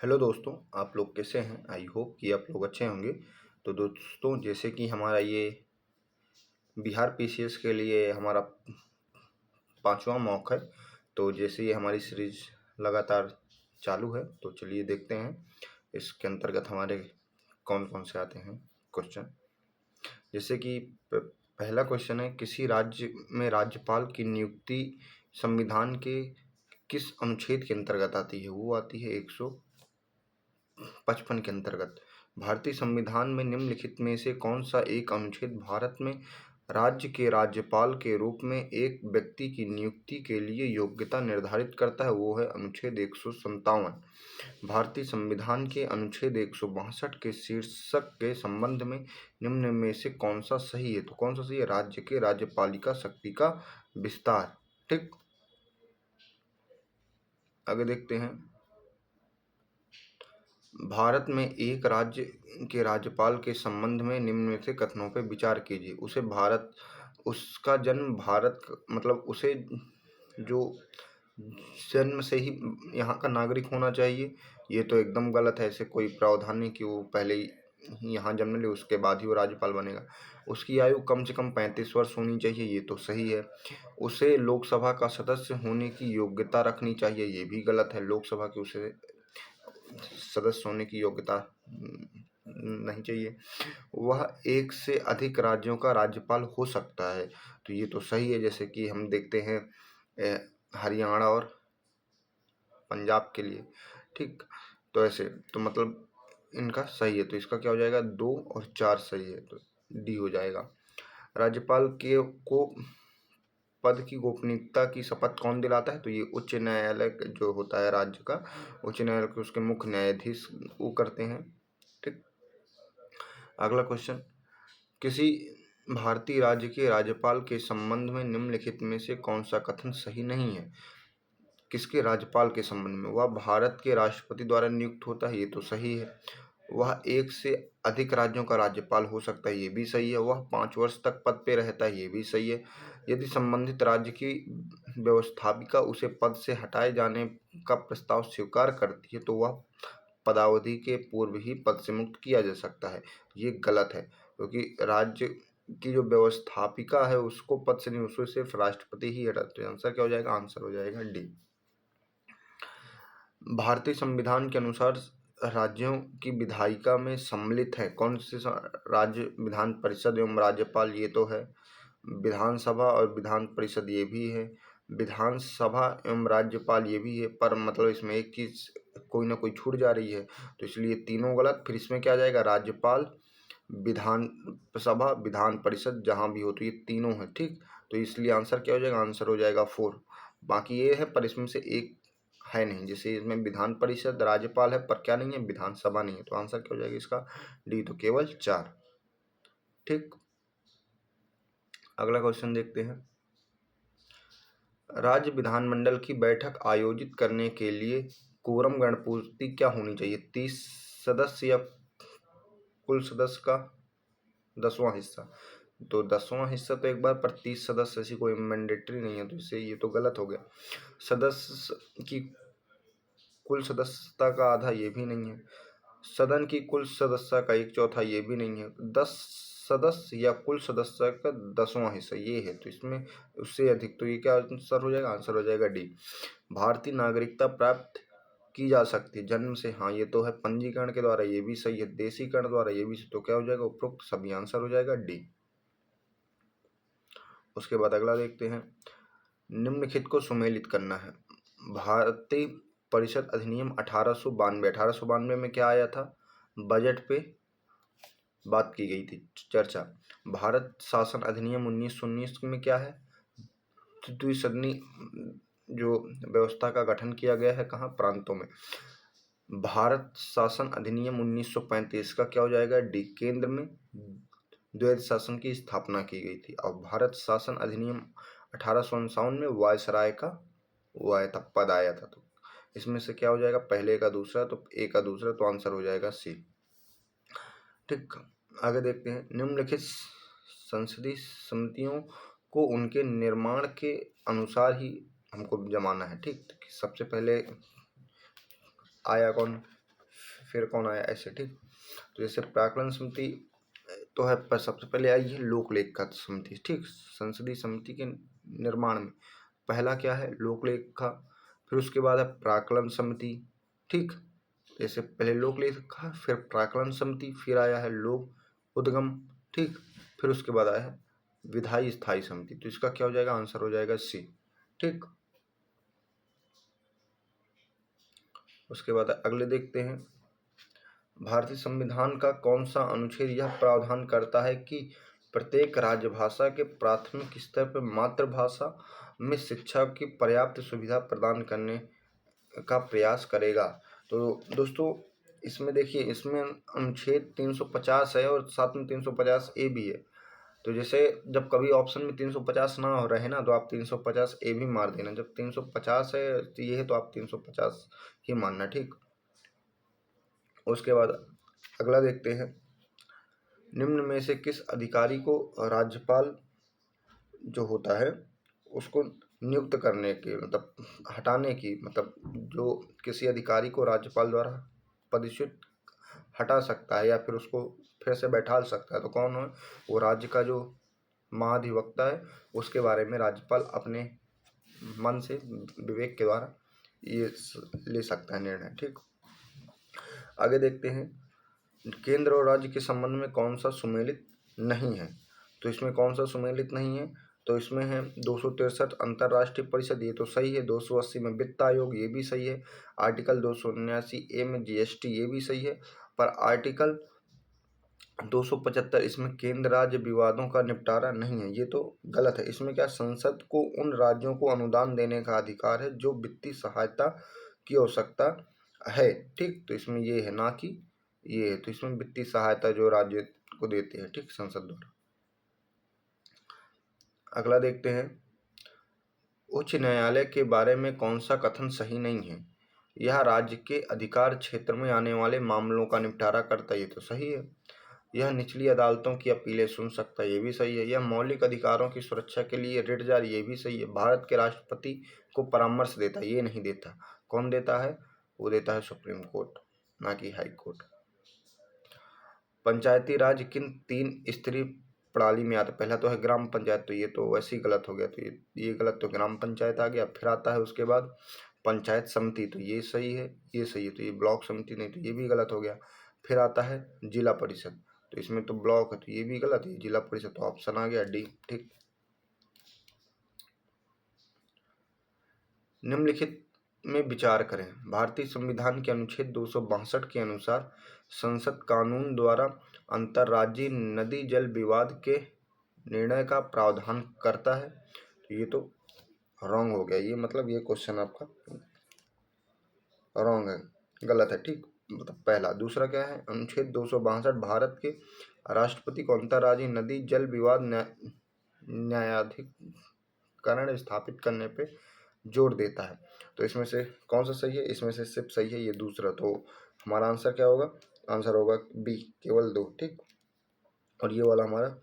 Hello दोस्तों, आप लोग कैसे हैं? आई होप कि आप लोग अच्छे होंगे। तो दोस्तों, जैसे कि हमारा ये बिहार पीसीएस के लिए हमारा 5वां मॉक है। तो जैसे ये हमारी सीरीज लगातार चालू है, तो चलिए देखते हैं इसके अंतर्गत हमारे कौन कौन से आते हैं क्वेश्चन। जैसे कि पहला क्वेश्चन है, किसी राज्य में राज्यपाल की नियुक्ति संविधान के किस अनुच्छेद के अंतर्गत आती है? वो आती है 155 के अंतर्गत। भारतीय संविधान में निम्नलिखित में से कौन सा एक अनुच्छेद भारत में राज्य के राज्यपाल के रूप में एक व्यक्ति की नियुक्ति के लिए योग्यता निर्धारित करता है? वो है अनुच्छेद 157। भारतीय संविधान के अनुच्छेद 162 के शीर्षक के संबंध में निम्न में से कौन सा सही है? तो कौन सा सही है? राज्य के राज्यपालिका शक्ति का विस्तार। ठीक, आगे देखते हैं। भारत में एक राज्य के राज्यपाल के संबंध में निम्न में से कथनों पर विचार कीजिए। उसका जन्म भारत मतलब उसे जो जन्म से ही यहाँ का नागरिक होना चाहिए, ये तो एकदम गलत है। ऐसे कोई प्रावधान नहीं कि वो पहले ही यहाँ जन्म ले उसके बाद ही वो राज्यपाल बनेगा। उसकी आयु कम से कम 35 वर्ष होनी चाहिए, ये तो सही है। उसे लोकसभा का सदस्य होने की योग्यता रखनी चाहिए, ये भी गलत है। लोकसभा के उसे सदस्य होने की योग्यता नहीं चाहिए। वह एक से अधिक राज्यों का राज्यपाल हो सकता है, तो ये तो सही है। जैसे कि हम देखते हैं हरियाणा और पंजाब के लिए। ठीक, तो ऐसे तो मतलब इनका सही है, तो इसका क्या हो जाएगा? 2 और 4 सही है, तो डी हो जाएगा। राज्यपाल के को पद की गोपनीयता की शपथ कौन दिलाता है? तो ये उच्च न्यायालय जो होता है राज्य का, उच्च न्यायालय के उसके मुख्य न्यायाधीश वो करते हैं। ठीक, अगला क्वेश्चन, किसी भारतीय राज्य के राज्यपाल के संबंध में निम्नलिखित में से कौन सा कथन सही नहीं है? किसके राज्यपाल के संबंध में? वह भारत के राष्ट्रपति द्वारा नियुक्त होता है, ये तो सही है। वह एक से अधिक राज्यों का राज्यपाल हो सकता है, ये भी सही है। वह 5 वर्ष तक पद पे रहता है, ये भी सही है। यदि संबंधित राज्य की व्यवस्थापिका उसे पद से हटाए जाने का प्रस्ताव स्वीकार करती है, तो वह पदावधि के पूर्व ही पद से मुक्त किया जा सकता है, ये गलत है। क्योंकि राज्य की जो व्यवस्थापिका है उसको पद से नहीं, उसको सिर्फ राष्ट्रपति ही हटाते हैं। आंसर क्या हो जाएगा? आंसर हो जाएगा डी। भारतीय संविधान के अनुसार राज्यों की विधायिका में सम्मिलित है कौन से राज्य? विधान परिषद एवं राज्यपाल, ये तो है। विधानसभा और विधान परिषद, ये भी है। विधानसभा एवं राज्यपाल, ये भी है। पर मतलब इसमें एक चीज कोई ना कोई छूट जा रही है, तो इसलिए तीनों गलत। फिर इसमें क्या आ जाएगा? राज्यपाल, विधान सभा, विधान परिषद, जहां भी हो, तो ये तीनों है। ठीक, तो इसलिए आंसर क्या हो जाएगा? आंसर हो जाएगा 4। बाकी ये है, पर इसमें से एक है नहीं। जैसे इसमें विधान परिषद राज्यपाल है, पर क्या नहीं है? विधानसभा नहीं है। तो आंसर क्या हो जाएगा इसका? डी, तो केवल 4। ठीक, अगला क्वेश्चन देखते हैं। राज्य विधानमंडल की बैठक आयोजित करने के लिए कोरम गणपूर्ति क्या होनी चाहिए? 30 सदस्य या कुल सदस्य का 10वां हिस्सा? तो 10वां हिस्सा तो एक बार, पर 30 सदस्य ऐसी कोई मैंडेटरी नहीं है, तो इससे ये तो गलत हो गया। सदस्य की कुल सदस्यता का आधा, ये भी नहीं है। सदन की कुल सदस्य का 1/4, ये भी नहीं है। 10 सदस्य या कुल सदस्य का 10वां हिस्सा, ये है। तो इसमें उससे अधिक, तो ये क्या आंसर हो जाएगा? आंसर हो जाएगा डी। भारतीय नागरिकता प्राप्त की जा सकती है जन्म से, हाँ ये तो है। पंजीकरण के द्वारा, ये भी सही है। देशीकरण द्वारा, ये भी। तो क्या हो जाएगा? उपरोक्त सभी। आंसर हो जाएगा डी। उसके बाद अगला देखते हैं। निम्नलिखित को सुमेलित करना है। भारतीय परिषद अधिनियम 1892 में क्या आया था? बजट पे बात की गई थी, चर्चा। भारत शासन अधिनियम 1919 में क्या है? द्विसदनी जो व्यवस्था का गठन किया गया है, कहाँ? प्रांतों में। भारत शासन अधिनियम 1935 का क्या हो जाएगा? डी। केंद्र में द्वैध शासन की स्थापना की गई थी। और भारत शासन अधिनियम 1857 में वायसराय का पद आया था। तो इसमें से क्या हो जाएगा? पहले का दूसरा, तो ए का दूसरा, तो आंसर हो जाएगा सी। ठीक, आगे देखते हैं। निम्नलिखित संसदीय समितियों को उनके निर्माण के अनुसार ही हमको जमाना है। ठीक, सबसे पहले आया कौन? फिर कौन आया ऐसे, ठीक। तो जैसे प्राक्कलन समिति तो है, पर सबसे पहले आई है लोक लेखा समिति, ठीक। संसदीय समिति के निर्माण में पहला क्या है, लोक लेखा, फिर उसके बाद है प्राक्कलन समिति, ठीक। जैसे पहले लोक लेखा, फिर प्राक्कलन समिति, फिर आया है लोक उद्गम, ठीक। फिर उसके बाद आया है विधायी स्थायी समिति। तो इसका क्या हो जाएगा, आंसर हो जाएगा सी, ठीक। उसके बाद अगले देखते हैं, भारतीय संविधान का कौन सा अनुच्छेद यह प्रावधान करता है कि प्रत्येक राजभाषा के प्राथमिक स्तर पर मातृभाषा में शिक्षा की पर्याप्त सुविधा प्रदान करने का प्रयास करेगा। तो दोस्तों इसमें देखिए, इसमें अनुच्छेद 350 है और साथ में 350 ए भी है। तो जैसे जब कभी ऑप्शन में 350 ना हो रहे ना, तो आप 350 ए भी मार देना। जब 350 है तो ये है, तो आप 350 ही मानना, ठीक। उसके बाद अगला देखते हैं, निम्न में से किस अधिकारी को राज्यपाल जो होता है उसको नियुक्त करने की, मतलब हटाने की, मतलब जो किसी अधिकारी को राज्यपाल द्वारा पदच्युत हटा सकता है या फिर उसको फिर से बैठा सकता है, तो कौन है वो, राज्य का जो महाधिवक्ता है, उसके बारे में राज्यपाल अपने मन से विवेक के द्वारा ये ले सकता है निर्णय, ठीक। आगे देखते हैं, केंद्र और राज्य के संबंध में कौन सा सुमेलित नहीं है। तो इसमें कौन सा सुमेलित नहीं है, तो इसमें है 263 अंतर्राष्ट्रीय परिषद, ये तो सही है। 280 में वित्त आयोग, ये भी सही है। आर्टिकल 279 ए में जीएसटी, ये भी सही है। पर आर्टिकल 275 इसमें केंद्र राज्य विवादों का निपटारा नहीं है, ये तो गलत है। इसमें क्या, संसद को उन राज्यों को अनुदान देने का अधिकार है जो वित्तीय सहायता की आवश्यकता है, ठीक। तो इसमें ये है, ना कि ये है। तो इसमें वित्तीय सहायता जो राज्य को देते हैं, ठीक, संसद द्वारा। अगला देखते हैं, उच्च न्यायालय के बारे में कौन सा कथन सही नहीं है। यह राज्य के अधिकार क्षेत्र में आने वाले मामलों का निपटारा करता है, ये तो सही है। यह निचली अदालतों की अपीलें सुन सकता है, ये भी सही है। यह मौलिक अधिकारों की सुरक्षा के लिए रिट जारी, ये भी सही है। भारत के राष्ट्रपति को परामर्श देता है, ये नहीं देता। कौन देता है, वो देता है सुप्रीम कोर्ट, ना कि हाई कोर्ट। पंचायती राज किन 3 स्तरीय प्रणाली में आता है। पहला तो है ग्राम पंचायत, तो ये तो वैसे ही गलत हो गया, तो ये गलत, तो ग्राम पंचायत आ गया। फिर आता है उसके बाद पंचायत समिति, तो ये सही है, ये सही है। तो ये ब्लॉक समिति नहीं, तो ये भी गलत हो गया। फिर आता है जिला परिषद, तो इसमें तो ब्लॉक है, तो ये भी गलत है। जिला परिषद तो ऑप्शन आ गया डी, ठीक। निम्नलिखित में विचार करें, भारतीय संविधान के अनुच्छेद 262 के अनुसार संसद कानून द्वारा अंतर्राज्यीय नदी जल विवाद के निर्णय का प्रावधान करता है। तो ये तो रॉन्ग हो गया, ये मतलब ये क्वेश्चन आपका रॉन्ग है, गलत है, ठीक। मतलब पहला। दूसरा क्या है, अनुच्छेद 262 भारत के राष्ट्रपति को अंतर्राज्यीय नदी जल विवाद न्यायाधिकरण स्थापित करने पे जोर देता है। तो इसमें से कौन सा सही है, इसमें से सिर्फ सही है ये दूसरा। तो हमारा आंसर क्या होगा, आंसर होगा बी, केवल 2, ठीक। और ये वाला हमारा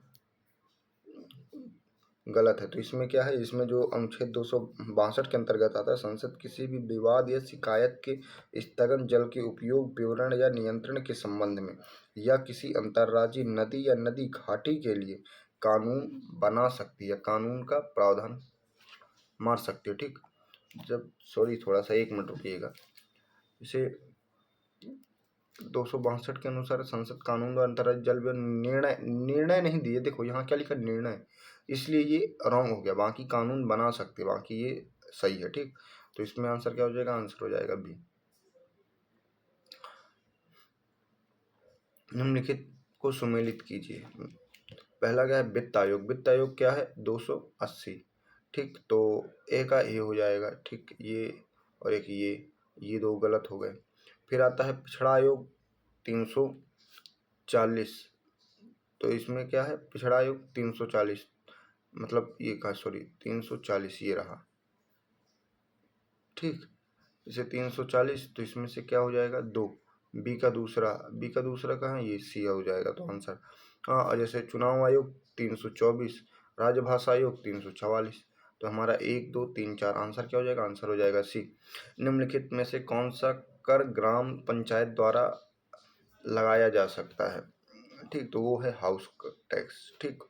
गलत है। तो इसमें क्या है, इसमें जो अनुच्छेद 262 के अंतर्गत आता है, संसद किसी भी विवाद या शिकायत के स्थगन, जल के उपयोग विवरण या नियंत्रण के संबंध में या किसी अंतर्राज्यीय नदी या नदी घाटी के लिए कानून बना सकती है, कानून का प्रावधान मार सकती है, ठीक। जब सॉरी थोड़ा सा 1 मिनट रुकिएगा। इसे 262 के अनुसार संसद कानून द्वारा अंतर्राज्यीय जल निर्णय नहीं दिए, देखो यहाँ क्या लिखा, निर्णय, इसलिए ये रॉन्ग हो गया। बाकी कानून बना सकते, बाकी ये सही है, ठीक। तो इसमें आंसर क्या हो जाएगा, आंसर हो जाएगा बी। निम्नलिखित को सुमेलित कीजिए। पहला क्या है, वित्त आयोग। वित्त आयोग क्या है, 280, ठीक। तो ए का ए हो जाएगा, ठीक। ये और एक ये 2 गलत हो गए। फिर आता है पिछड़ा आयोग 340, तो इसमें क्या है, पिछड़ा आयोग 340, मतलब ये का सॉरी 340 ये रहा, ठीक। इसे 340, तो इसमें से क्या हो जाएगा, 2। बी का दूसरा कहाँ है, ये सी हो जाएगा, तो आंसर। हाँ, और जैसे चुनाव आयोग 324, राजभाषा आयोग 344, तो हमारा 1 2 3 4 आंसर क्या हो जाएगा, आंसर हो जाएगा सी। निम्नलिखित में से कौन सा कर ग्राम पंचायत द्वारा लगाया जा सकता है। ठीक, तो वो है हाउस टैक्स। ठीक,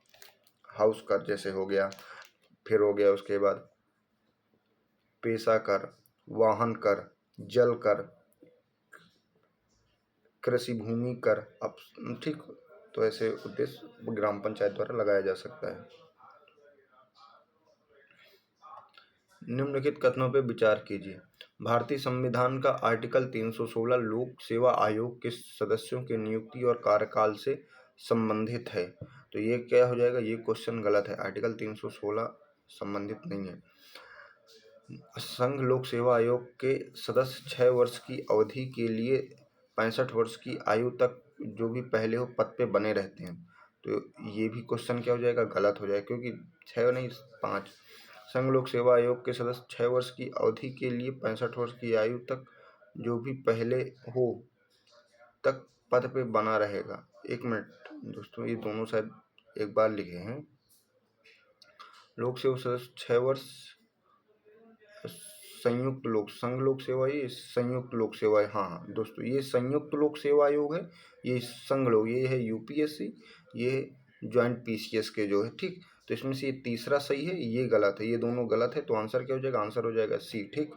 हाउस कर जैसे हो गया, फिर हो गया उसके बाद पेशा कर, वाहन कर, जल कर, कृषि भूमि कर। अब ठीक, तो ऐसे उद्देश्य ग्राम पंचायत द्वारा लगाया जा सकता है। निम्नलिखित कथनों पर विचार कीजिए। भारतीय संविधान का आर्टिकल 316 लोक सेवा आयोग के सदस्यों की नियुक्ति और कार्यकाल से संबंधित है। तो ये क्या हो जाएगा, ये क्वेश्चन गलत है। आर्टिकल 316 संबंधित नहीं है। संघ लोक सेवा आयोग के सदस्य 6 वर्ष की अवधि के लिए 65 वर्ष की आयु तक जो भी पहले हो पद पे बने रहते हैं। तो ये भी क्वेश्चन क्या हो जाएगा, गलत हो जाएगा, क्योंकि 6 नहीं 5। संघ लोक सेवा आयोग के सदस्य 6 वर्ष की अवधि के लिए 65 वर्ष की आयु तक जो भी पहले हो तक पद पे बना रहेगा। एक मिनट दोस्तों, ये दोनों शायद एक बार लिखे हैं। लोक सेवा सदस्य 6 वर्ष संयुक्त लोक संघ लोक सेवा, ये संयुक्त लोक सेवा है। हाँ दोस्तों, ये संयुक्त लोक सेवा आयोग है, ये संघ लोक, ये है यूपीएससी, ये ज्वाइंट पीसीएस के जो है। ठीक, तो इसमें से ये तीसरा सही है, ये गलत है, ये दोनों गलत है। तो आंसर क्या हो जाएगा, आंसर हो जाएगा सी। ठीक,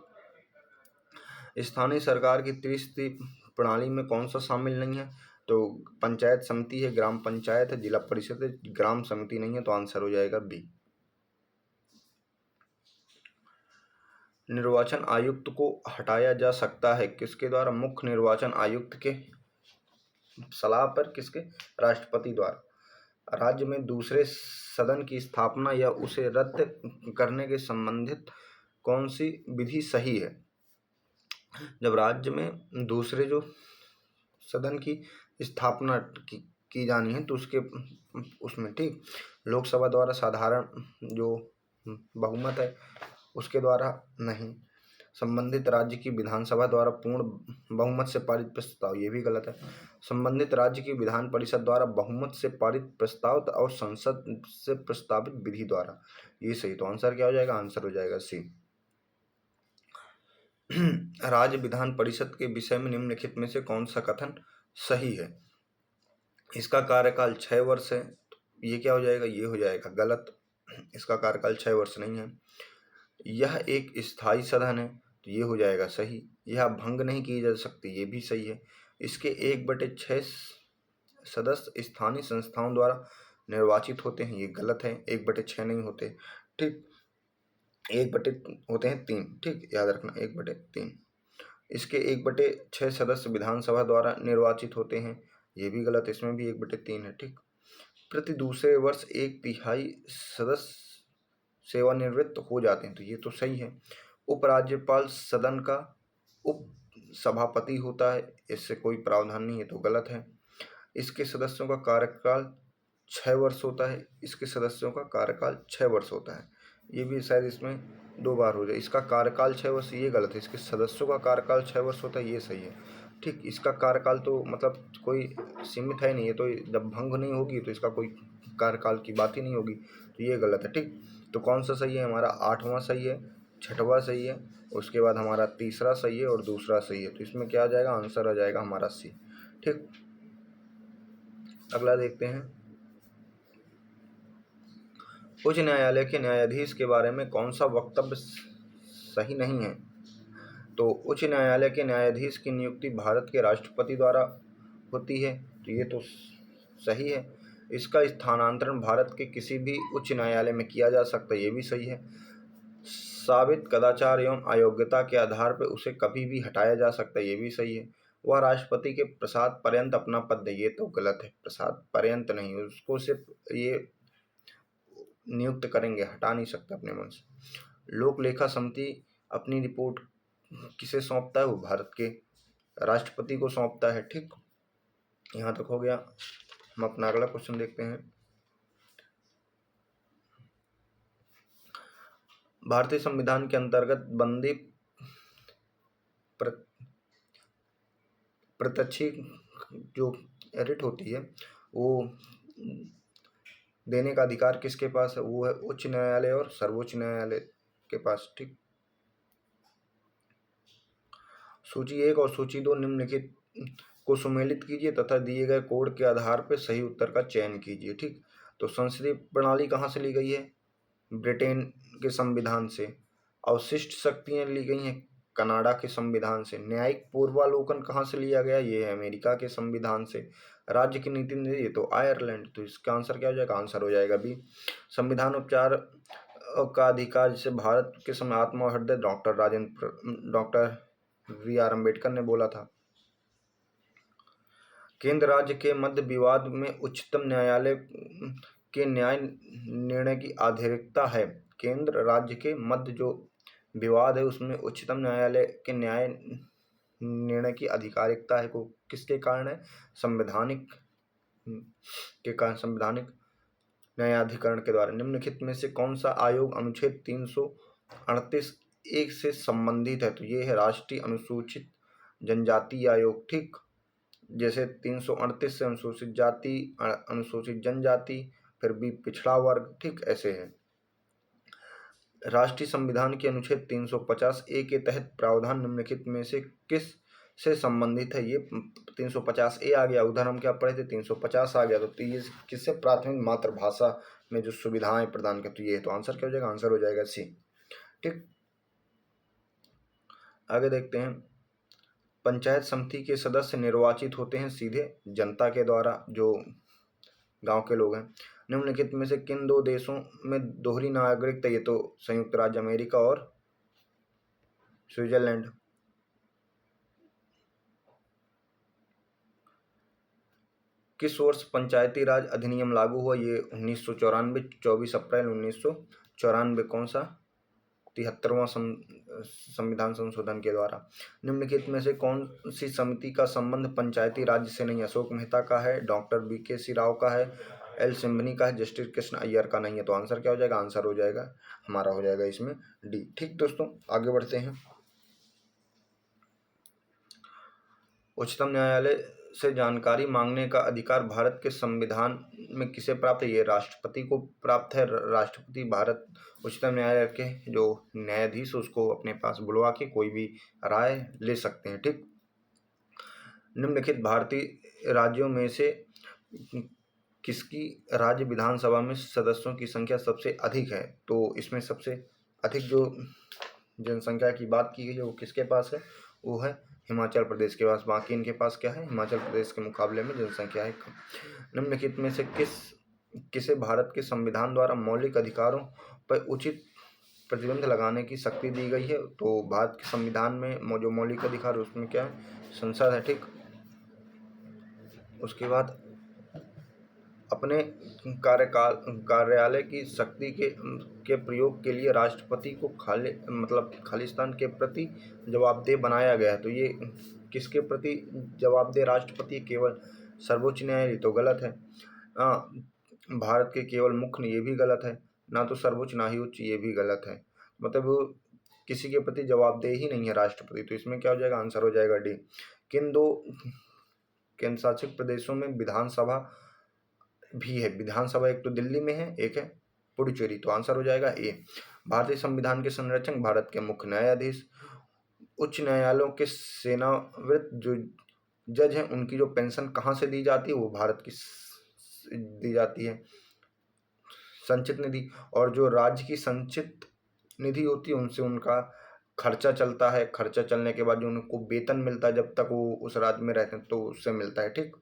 स्थानीय सरकार की त्रिस्तरीय प्रणाली में कौन सा शामिल नहीं है? तो पंचायत समिति है, ग्राम पंचायत है, जिला परिषद है, ग्राम समिति नहीं है। तो आंसर हो जाएगा बी। निर्वाचन आयुक्त को हटाया जा सकता है किसके द्वारा? मुख्य निर्वाचन आयुक्त के सलाह पर। किसके? राष्ट्रपति द्वारा। राज्य में दूसरे सदन की स्थापना या उसे रद्द करने के संबंधित कौन सी विधि सही है? जब राज्य में दूसरे जो सदन की स्थापना की जानी है तो उसमें ठीक, लोकसभा द्वारा साधारण जो बहुमत है उसके द्वारा नहीं, संबंधित राज्य की विधानसभा द्वारा पूर्ण बहुमत से पारित प्रस्ताव, ये भी गलत है। संबंधित राज्य की विधान परिषद द्वारा बहुमत से पारित प्रस्ताव और संसद से प्रस्तावित विधि द्वारा, ये सही। तो आंसर क्या हो जाएगा, आंसर हो जाएगा सी। राज्य विधान परिषद के विषय में निम्नलिखित में से कौन सा कथन सही है? इसका कार्यकाल 6 वर्ष है। ये क्या हो जाएगा, ये हो जाएगा गलत। इसका कार्यकाल 6 वर्ष नहीं है। यह एक स्थायी सदन है, तो ये हो जाएगा सही। यह भंग नहीं की जा सकती, ये भी सही है। इसके 1/6 सदस्य स्थानीय संस्थाओं द्वारा निर्वाचित होते हैं, ये गलत है। 1/6 नहीं होते। ठीक, 1/, होते हैं 3। ठीक, याद रखना 1/3। इसके 1/6 सदस्य विधानसभा द्वारा निर्वाचित होते हैं, ये भी गलत, इसमें भी 1/3 है। ठीक, प्रति दूसरे वर्ष 1/3 सदस्य सेवानिवृत्त हो जाते हैं, तो ये तो सही है। उपराज्यपाल सदन का उप सभापति होता है, इससे कोई प्रावधान नहीं है, तो गलत है। इसके सदस्यों का कार्यकाल 6 वर्ष होता है, इसके सदस्यों का कार्यकाल 6 वर्ष होता है, ये भी शायद इसमें 2 बार हो जाए। इसका कार्यकाल 6 वर्ष, ये गलत है। इसके सदस्यों का कार्यकाल 6 वर्ष होता है, ये सही है। ठीक, इसका कार्यकाल तो मतलब कोई सीमित है नहीं है, तो जब भंग नहीं होगी तो इसका कोई कार्यकाल की बात ही नहीं होगी, तो ये गलत है। ठीक, तो कौन सा सही है हमारा? 8वां सही है, 6वां सही है, उसके बाद हमारा तीसरा सही है और दूसरा सही है। तो इसमें क्या आ जाएगा, आंसर आ जाएगा हमारा सी। ठीक, अगला देखते हैं। उच्च न्यायालय के न्यायाधीश के बारे में कौन सा वक्तव्य सही नहीं है? तो उच्च न्यायालय के न्यायाधीश की नियुक्ति भारत के राष्ट्रपति द्वारा होती है, तो ये तो सही है। इसका स्थानांतरण भारत के किसी भी उच्च न्यायालय में किया जा सकता है, ये भी सही है। साबित कदाचार एवं अयोग्यता के आधार पर उसे कभी भी हटाया जा सकता है, ये भी सही है। वह राष्ट्रपति के प्रसाद पर्यंत अपना पद है, ये तो गलत है। प्रसाद पर्यंत नहीं, उसको सिर्फ ये नियुक्त करेंगे, हटा नहीं सकते अपने मन से। लोक लेखा समिति अपनी रिपोर्ट किसे सौंपता है? वो भारत के राष्ट्रपति को सौंपता है। ठीक, यहाँ तक हो गया। हम अपना अगला क्वेश्चन देखते हैं। भारतीय संविधान के अंतर्गत बंदी प्रत्यक्षी जो रिट होती है वो देने का अधिकार किसके पास है? वो है उच्च न्यायालय और सर्वोच्च न्यायालय के पास। ठीक, सूची 1 और सूची 2 निम्नलिखित को सुमेलित कीजिए तथा दिए गए कोड के आधार पर सही उत्तर का चयन कीजिए। ठीक, तो संसदीय प्रणाली कहाँ से ली गई है? ब्रिटेन के संविधान से। अवशिष्ट शक्तियां ली गई हैं कनाडा के संविधान से। न्यायिक पूर्वावलोकन कहाँ से लिया गया? ये है अमेरिका के संविधान से। राज्य की नीति ये तो आयरलैंड। तो इसका आंसर क्या हो जाएगा? आंसर हो जाएगा बी। संविधान उपचार का अधिकार जिसे भारत के समय आत्मा और हृदय डॉक्टर वी.आर. अम्बेडकर ने बोला था। केंद्र राज्य के मध्य विवाद में उच्चतम न्यायालय के न्याय निर्णय की आधिकारिकता है। केंद्र राज्य के मध्य जो विवाद है उसमें उच्चतम न्यायालय के न्याय निर्णय की आधिकारिकता है को किसके कारण है? संवैधानिक के कारण, संवैधानिक न्यायाधिकरण के द्वारा। निम्नलिखित में से कौन सा आयोग अनुच्छेद 338(1) से संबंधित है? तो ये है राष्ट्रीय अनुसूचित जनजाति आयोग। ठीक, जैसे 338 से अनुसूचित जाति, अनुसूचित जनजाति, फिर भी पिछड़ा वर्ग। ठीक, ऐसे है। राष्ट्रीय संविधान के अनुच्छेद 350(a) के तहत प्रावधान निम्नलिखित में से किस से संबंधित है? ये 350(a) आ गया, उधर हम क्या पढ़े थे? 350 आ गया। तो ये किससे? प्राथमिक मातृभाषा में जो सुविधाएं प्रदान करती है। तो आंसर क्या हो जाएगा? आंसर हो जाएगा सी। ठीक, आगे देखते हैं। पंचायत समिति के सदस्य निर्वाचित होते हैं सीधे जनता के द्वारा, जो गांव के लोग हैं। निम्नलिखित में से किन दो देशों में दोहरी नागरिकता? ये तो संयुक्त राज्य अमेरिका और स्विट्जरलैंड। किस वर्ष पंचायती राज अधिनियम लागू हुआ? ये 1994, 24 अप्रैल 1994। कौन सा? 73वां संविधान संशोधन के द्वारा। निम्नलिखित में से कौन सी समिति का संबंध पंचायती राज से नहीं? अशोक मेहता का है, डॉक्टर वी.के.सी. राव का है, एल सिम्बनी का है, जस्टिस कृष्ण अय्यर का नहीं है। तो आंसर क्या हो जाएगा? आंसर हो जाएगा हमारा हो जाएगा इसमें डी। ठीक दोस्तों, आगे बढ़ते हैं। उच्चतम न्यायालय से जानकारी मांगने का अधिकार भारत के संविधान में किसे प्राप्त है? ये राष्ट्रपति को प्राप्त है। राष्ट्रपति भारत उच्चतम न्यायालय के जो न्यायाधीश उसको अपने पास बुलवा के कोई भी राय ले सकते हैं। ठीक, निम्नलिखित भारतीय राज्यों में से किसकी राज्य विधानसभा में सदस्यों की संख्या सबसे अधिक है? तो इसमें सबसे अधिक जो जनसंख्या की बात की गई है वो किसके पास है? वो है हिमाचल प्रदेश के पास। बाकी इनके पास क्या है? हिमाचल प्रदेश के मुकाबले में जनसंख्या है कम। निम्नलिखित में से किसे भारत के संविधान द्वारा मौलिक अधिकारों पर उचित प्रतिबंध लगाने की शक्ति दी गई है? तो भारत के संविधान में जो मौलिक अधिकार उसमें क्या है? संसद है। ठीक, उसके बाद अपने कार्यालय की शक्ति के प्रयोग के लिए राष्ट्रपति को खालिस्तान के प्रति जवाबदेह बनाया गया है। तो ये किसके प्रति जवाबदेह? राष्ट्रपति केवल सर्वोच्च न्यायालय? तो गलत है। भारत के केवल मुख्य, ये भी गलत है। ना तो सर्वोच्च ना ही उच्च, ये भी गलत है। मतलब किसी के प्रति जवाबदेह ही नहीं है राष्ट्रपति। तो इसमें क्या हो जाएगा? आंसर हो जाएगा डी। किन दो केंद्र शासित प्रदेशों में विधानसभा भी है? विधानसभा एक तो दिल्ली में है, एक है पुडुचेरी। तो आंसर हो जाएगा ए। भारतीय संविधान के संरक्षक भारत के मुख्य न्यायाधीश। उच्च न्यायालयों के सेवानिवृत्त जो जज हैं उनकी जो पेंशन कहाँ से दी जाती है? वो भारत की दी जाती है संचित निधि। और जो राज्य की संचित निधि होती है उनसे उनका खर्चा चलता है। खर्चा चलने के बाद जो उनको वेतन मिलता है जब तक वो उस राज्य में रहते हैं तो उससे मिलता है। ठीक,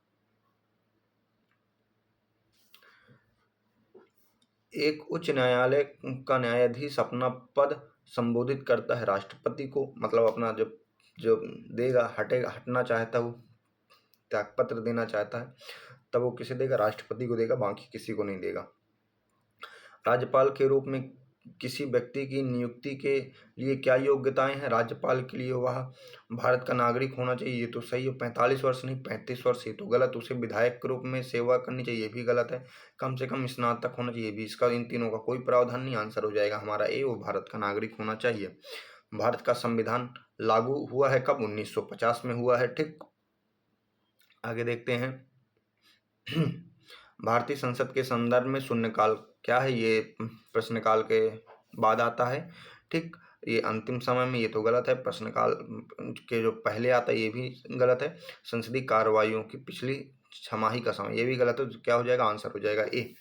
एक उच्च न्यायालय का न्यायाधीश अपना पद संबोधित करता है राष्ट्रपति को। मतलब अपना जब जो देगा, हटना चाहता है, वो त्यागपत्र देना चाहता है, तब वो किसे देगा? राष्ट्रपति को देगा, बाकी किसी को नहीं देगा। राज्यपाल के रूप में किसी व्यक्ति की नियुक्ति के लिए क्या योग्यताएं हैं? राज्यपाल के लिए वह भारत का नागरिक होना चाहिए। ये तो सही है। 45 वर्ष नहीं, 35 वर्ष। ये तो गलत। उसे विधायक के रूप में सेवा करनी चाहिए, ये भी गलत है। कम से कम स्नातक होना चाहिए भी। इसका इन तीनों का कोई प्रावधान नहीं। आंसर हो जाएगा हमारा ए, वो भारत का नागरिक होना चाहिए। भारत का संविधान लागू हुआ है कब? 1950 में हुआ है। ठीक, आगे देखते हैं। भारतीय संसद के संदर्भ में शून्यकाल क्या है? ये प्रश्नकाल के बाद आता है। ठीक, ये अंतिम समय में, ये तो गलत है। प्रश्नकाल के जो पहले आता है ये भी गलत है। संसदीय कार्रवाइयों की पिछली छमाही का समय, ये भी गलत है। तो क्या हो जाएगा? आंसर हो जाएगा ए।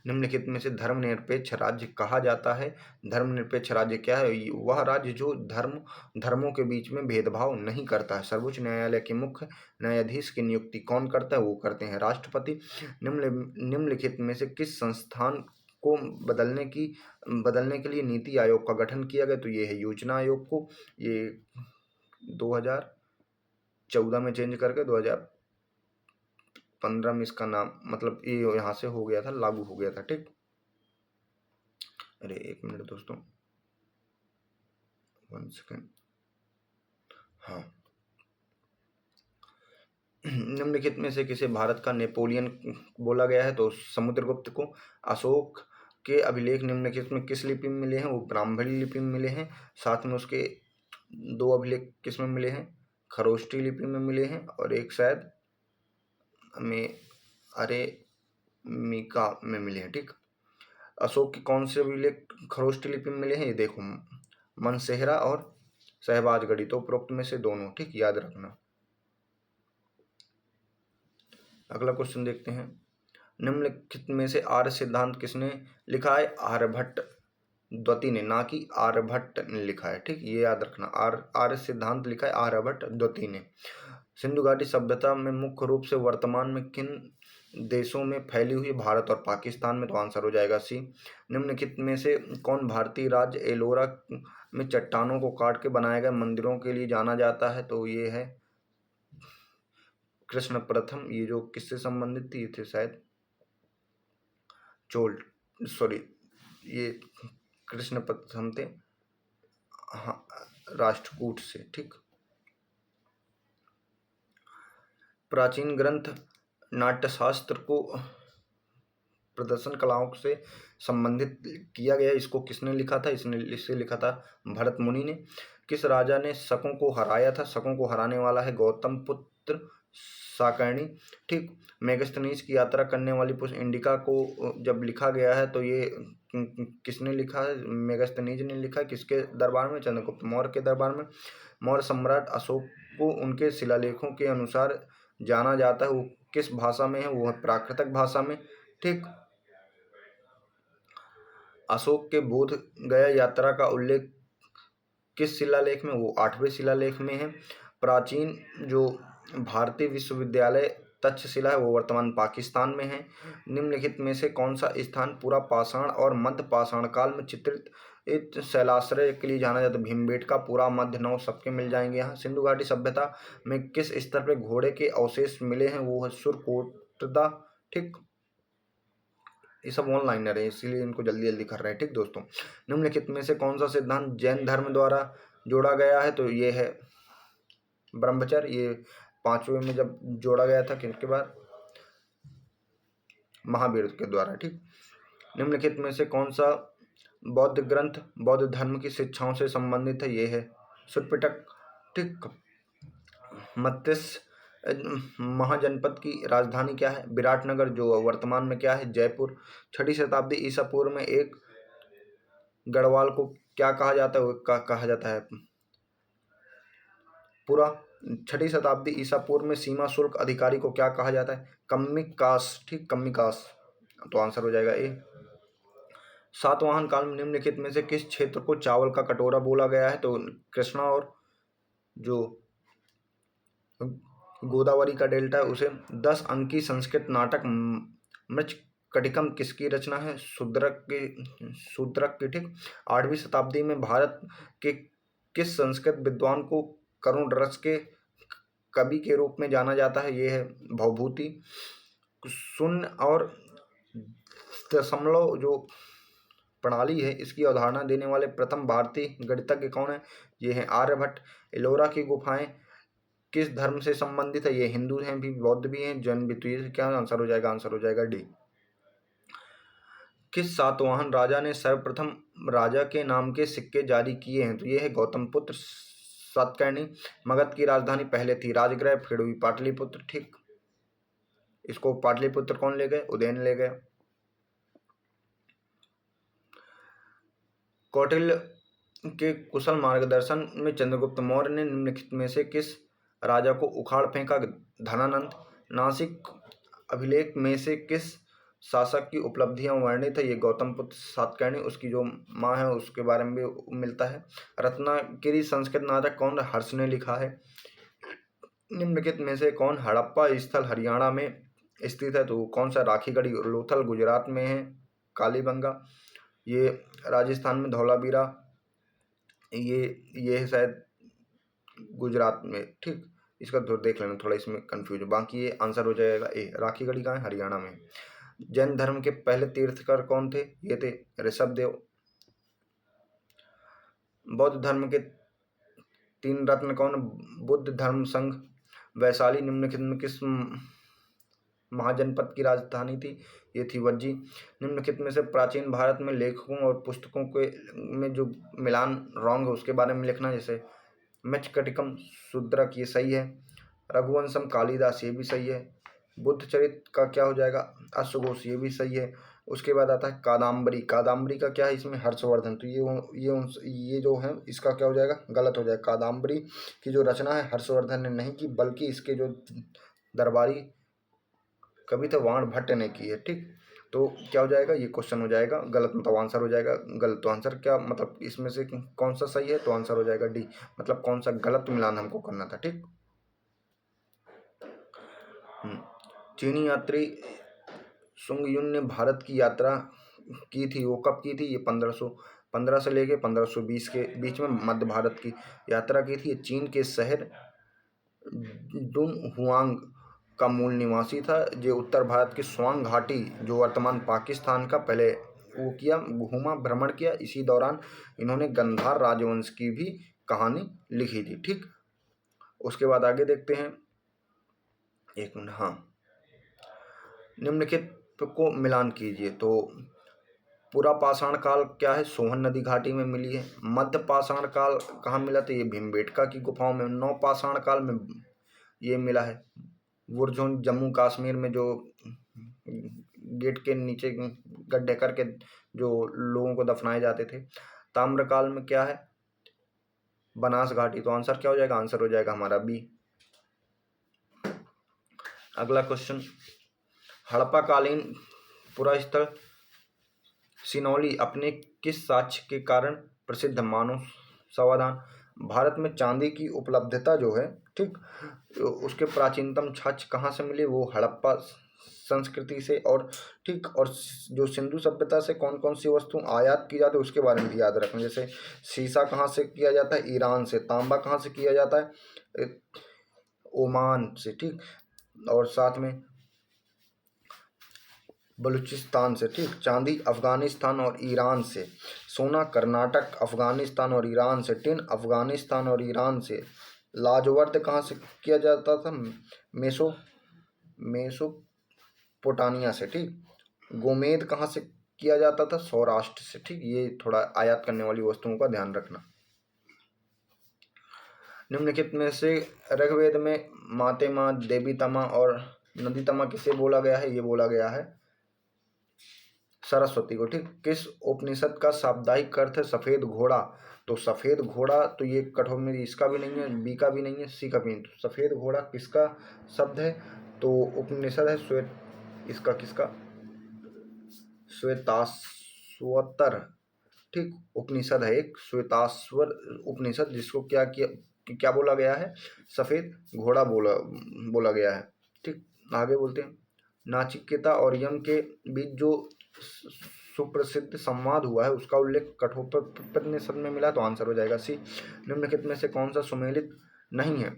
निम्नलिखित में से धर्मनिरपेक्ष राज्य कहा जाता है। धर्मनिरपेक्ष राज्य क्या है? वह राज्य जो धर्मों के बीच में भेदभाव नहीं करता है। सर्वोच्च न्यायालय के मुख्य न्यायाधीश की नियुक्ति कौन करता है? वो करते हैं राष्ट्रपति। निम्नलिखित में से किस संस्थान को बदलने के लिए नीति आयोग का गठन किया गया? तो ये है योजना आयोग को। ये 2014 में चेंज करके 2015 में इसका नाम, मतलब ये यहाँ से हो गया था, लागू हो गया था। ठीक, अरे एक मिनट दोस्तों, 1 सेकेंड। हाँ, निम्नलिखित में से किसे भारत का नेपोलियन बोला गया है? तो समुद्रगुप्त को। अशोक के अभिलेख निम्नलिखित में किस लिपि में मिले हैं? वो ब्राह्मणी लिपि में मिले हैं। साथ में उसके 2 अभिलेख किस में मिले हैं? खरोष्टी लिपि में मिले हैं, और एक शायद में अरेमिका में मिले हैं। ठीक, अशोक के कौन से अभिलेख खरोष्टी लिपि में मिले हैं? ये देखो, मनसेहरा और शहबाजगढ़ी, तो उपरोक्त में से दोनों। ठीक, याद रखना। अगला क्वेश्चन देखते हैं। निम्नलिखित में से आर्य सिद्धांत किसने लिखा है? आर्यभट्ट द्वितीय ने, ना कि आर्यभट्ट ने लिखा है। ठीक, ये याद रखना। आर्य सिद्धांत लिखा है आर्यभट्ट द्वितीय ने। सिंधु घाटी सभ्यता में मुख्य रूप से वर्तमान में किन देशों में फैली हुई? भारत और पाकिस्तान में, तो आंसर हो जाएगा सी। निम्नलिखित में से कौन भारतीय राज्य एलोरा में चट्टानों को काट के बनाए गए मंदिरों के लिए जाना जाता है? तो ये है कृष्ण प्रथम। ये जो किससे संबंधित थी? ये थे शायद ये कृष्ण प्रथम थे, हाँ, राष्ट्रकूट से। ठीक, प्राचीन ग्रंथ नाट्यशास्त्र को प्रदर्शन कलाओं से संबंधित किया गया, इसको किसने लिखा था? इसे लिखा था भरत मुनि ने। किस राजा ने शकों को हराया था? शकों को हराने वाला है गौतम पुत्र साकर्णी। ठीक, मेगास्थनीज की यात्रा करने वाली पुष्प इंडिका को जब लिखा गया है तो ये किसने लिखा है? मेगास्थनीज ने लिखा। किसके दरबार में? चंद्रगुप्त मौर्य के दरबार में। मौर्य सम्राट अशोक को उनके शिलालेखों के अनुसार जाना जाता है, वो किस भाषा में है? वो है प्राकृतिक भाषा में। ठीक, अशोक के बोध गया यात्रा का उल्लेख किस शिलालेख में? वो 8वें शिलालेख में है। प्राचीन जो भारतीय विश्वविद्यालय तक्षशिला है वो वर्तमान पाकिस्तान में है। निम्नलिखित में से कौन सा स्थान पूरा पाषाण और मध्य पाषाण काल में चित्रित शैलाश्रय के लिए जाना जाता है? भीमबेटका, पूरा, मध्य, नौ, सबके मिल जाएंगे यहाँ। सिंधु घाटी सभ्यता में किस स्तर पर घोड़े के अवशेष मिले हैं? वो है सुरकोटदा। ठीक, ये सब ऑनलाइनर है इसीलिए इनको जल्दी जल्दी कर रहे हैं। ठीक दोस्तों, निम्नलिखित में से कौन सा सिद्धांत जैन धर्म द्वारा जोड़ा गया है? तो ये है ब्रह्मचर्य। ये 5वें में जब जोड़ा गया था, किसके बाद? महावीर के द्वारा। ठीक, निम्नलिखित में से कौन सा बौद्ध ग्रंथ बौद्ध धर्म की शिक्षाओं से संबंधित है? ये है सुत्पिटक। ठीक, मत्स्य महाजनपद की राजधानी क्या है? विराटनगर, जो वर्तमान में क्या है? जयपुर। 6ठी शताब्दी ईसा पूर्व में एक गढ़वाल को क्या कहा जाता है? कहा जाता है पूरा। 6ठी शताब्दी ईसा पूर्व में सीमा शुल्क अधिकारी को क्या कहा जाता है? कम्मिकास। ठीक, कम्मिकास, तो आंसर हो जाएगा ए। सातवाहन काल में निम्नलिखित में से किस क्षेत्र को चावल का कटोरा बोला गया है? तो कृष्णा और जो गोदावरी का डेल्टा है उसे। 10 अंकी संस्कृत नाटक मृच्छकटिकम किसकी रचना है? शूद्रक की। ठीक, 8वीं शताब्दी में भारत के किस संस्कृत विद्वान को करुण रस के कवि के रूप में जाना जाता है? ये है भवभूति। शून्य और दशमलव जो प्रणाली है इसकी अवधारणा देने वाले प्रथम भारतीय गणितज्ञ कौन है? ये है आर्यभट्ट। एलोरा की गुफाएं किस धर्म से संबंधित है? ये हिंदू हैं भी, बौद्ध भी हैं, जैन भी। तो ये क्या आंसर हो जाएगा? आंसर हो जाएगा डी। किस सातवाहन राजा ने सर्वप्रथम राजा के नाम के सिक्के जारी किए हैं? तो ये है गौतम पुत्र सातकर्णी। मगध की राजधानी पहले थी राजगृह, फिर हुई पाटलिपुत्र। ठीक, इसको पाटलिपुत्र कौन ले गए? उदयन ले गए। कौटिल्य के कुशल मार्गदर्शन में चंद्रगुप्त मौर्य ने निम्नलिखित में से किस राजा को उखाड़ फेंका? धनानंद। नासिक अभिलेख में से किस शासक की उपलब्धियां वर्णित है? ये गौतम पुत्र सातकर्णी, उसकी जो माँ है उसके बारे में भी मिलता है। रत्नागिरी संस्कृत नाटक कौन हर्ष ने लिखा है? निम्नलिखित में से कौन हड़प्पा स्थल हरियाणा में स्थित है? तो कौन सा? राखीगढ़ी लोथल गुजरात में है। कालीबंगा ये राजस्थान में। धौलावीरा ये है शायद गुजरात में। ठीक, इसका तो देख लेना, थोड़ा इसमें कंफ्यूज है। बाकी ये आंसर हो जाएगा ए। राखीगढ़ी कहाँ है? हरियाणा में। जैन धर्म के पहले तीर्थकर कौन थे? ये थे ऋषभदेव। बौद्ध धर्म के 3 रत्न कौन? बुद्ध धर्म संघ। वैशाली निम्नलिखित में किस महाजनपद की राजधानी थी? ये थी वज्जी। निम्नलिखित में से प्राचीन भारत में लेखकों और पुस्तकों के में जो मिलान रॉन्ग है उसके बारे में लिखना। जैसे मृच्छकटिकम शूद्रक, ये सही है। रघुवंशम कालिदास, ये भी सही है। बुद्ध चरित का क्या हो जाएगा? अश्वघोष, ये भी सही है। उसके बाद आता है कादम्बरी। कादम्बरी का क्या है इसमें? हर्षवर्धन। तो ये जो है इसका क्या हो जाएगा? गलत हो जाएगा। कादम्बरी की जो रचना है हर्षवर्धन ने नहीं की, बल्कि इसके जो दरबारी कवि थे वाण भट्ट ने की है। ठीक, तो क्या हो जाएगा? ये क्वेश्चन हो जाएगा गलत, मतलब आंसर हो जाएगा गलत। तो आंसर क्या, मतलब इसमें से कौन सा सही है? तो आंसर हो जाएगा डी, मतलब कौन सा गलत मिलान हमको करना था। ठीक, चीनी यात्री सुंगयुन ने भारत की यात्रा की थी, वो कब की थी? ये 1515 से लेके 1520 के बीच में मध्य भारत की यात्रा की थी। ये चीन के शहर डुनहुआंग का मूल निवासी था, जो उत्तर भारत की स्वांग घाटी जो वर्तमान पाकिस्तान का पहले वो किया, घूमा, भ्रमण किया। इसी दौरान इन्होंने गंधार राजवंश की भी कहानी लिखी थी। ठीक, उसके बाद आगे देखते हैं। एक मिनट, हाँ, निम्नलिखित को मिलान कीजिए। तो पूरा पाषाण काल क्या है? सोहन नदी घाटी में मिली है। मध्य पाषाण काल कहाँ मिला? तो ये भीमबेटका की गुफाओं में। नौ पाषाण काल में ये मिला है वुरजोन, जम्मू कश्मीर में, जो गेट के नीचे गड्ढे करके जो लोगों को दफनाए जाते थे। ताम्रकाल में क्या है? बनास घाटी। तो आंसर क्या हो जाएगा? आंसर हो जाएगा हमारा बी। अगला क्वेश्चन, हड़प्पा कालीन पुरा स्थल सिनौली अपने किस साक्ष्य के कारण प्रसिद्ध? मानव समाधान। भारत में चांदी की उपलब्धता जो है, ठीक, उसके प्राचीनतम साक्ष्य कहाँ से मिले? वो हड़प्पा संस्कृति से। और ठीक, और जो सिंधु सभ्यता से कौन कौन सी वस्तु आयात की जाती है उसके बारे में भी याद रखना। जैसे शीशा कहाँ से किया जाता है? ईरान से। तांबा कहाँ से किया जाता है? ओमान से। ठीक, और साथ में बलूचिस्तान से। ठीक, चांदी अफगानिस्तान और ईरान से। सोना कर्नाटक, अफगानिस्तान और ईरान से। टिन अफगानिस्तान और ईरान से। लाजवर्द कहाँ से किया जाता था? मेसोपोटामिया से। ठीक, गोमेद कहाँ से किया जाता था? सौराष्ट्र से। ठीक, ये थोड़ा आयात करने वाली वस्तुओं का ध्यान रखना। निम्नलिखित में से ऋग्वेद में मातेमा, देवीतमा और नदीतमा किसे बोला गया है? ये बोला गया है सरस्वती को। ठीक, किस उपनिषद का साप्ताहिक अर्थ है सफेद घोड़ा? तो सफेद घोड़ा, तो ये कठोर में इसका भी नहीं है, बी का भी नहीं है, सी का भी नहीं। तो सफेद घोड़ा किसका शब्द है? तो उपनिषद है श्वेत, इसका किसका? श्वेताश्वतर। ठीक, उपनिषद है एक श्वेताश्वर उपनिषद, जिसको क्या बोला गया है? सफेद घोड़ा बोला गया है। ठीक, आगे बोलते हैं। नाचिकेता और यम के बीच जो सुप्रसिद्ध संवाद हुआ है उसका उल्लेख कठोपनिषद में मिला। तो आंसर हो जाएगा सी। निम्नलिखित में से कौन सा सुमेलित नहीं है?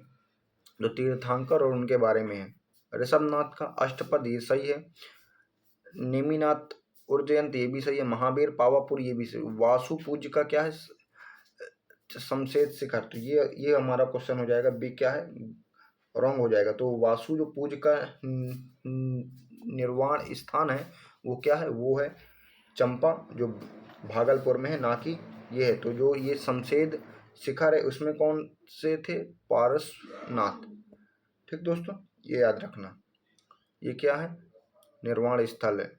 जो तीर्थंकर और उनके बारे में है। ऋषभनाथ का अष्टपद, ये सही है। नेमिनाथ उज्जयंत, ये भी सही है। महावीर पावापुर, ये भी सही। वासु पूज्य का क्या है? शमशेद शिखर। तो ये हमारा क्वेश्चन हो जाएगा बी, क्या है? रॉन्ग हो जाएगा। तो वासु जो पूज्य का निर्वाण स्थान है वो क्या है? वो है चंपा, जो भागलपुर में है, ना कि ये है। तो जो ये शमशेद शिखर है उसमें कौन से थे? पारसनाथ। ठीक दोस्तों, ये याद रखना। ये क्या है? निर्वाण स्थल है।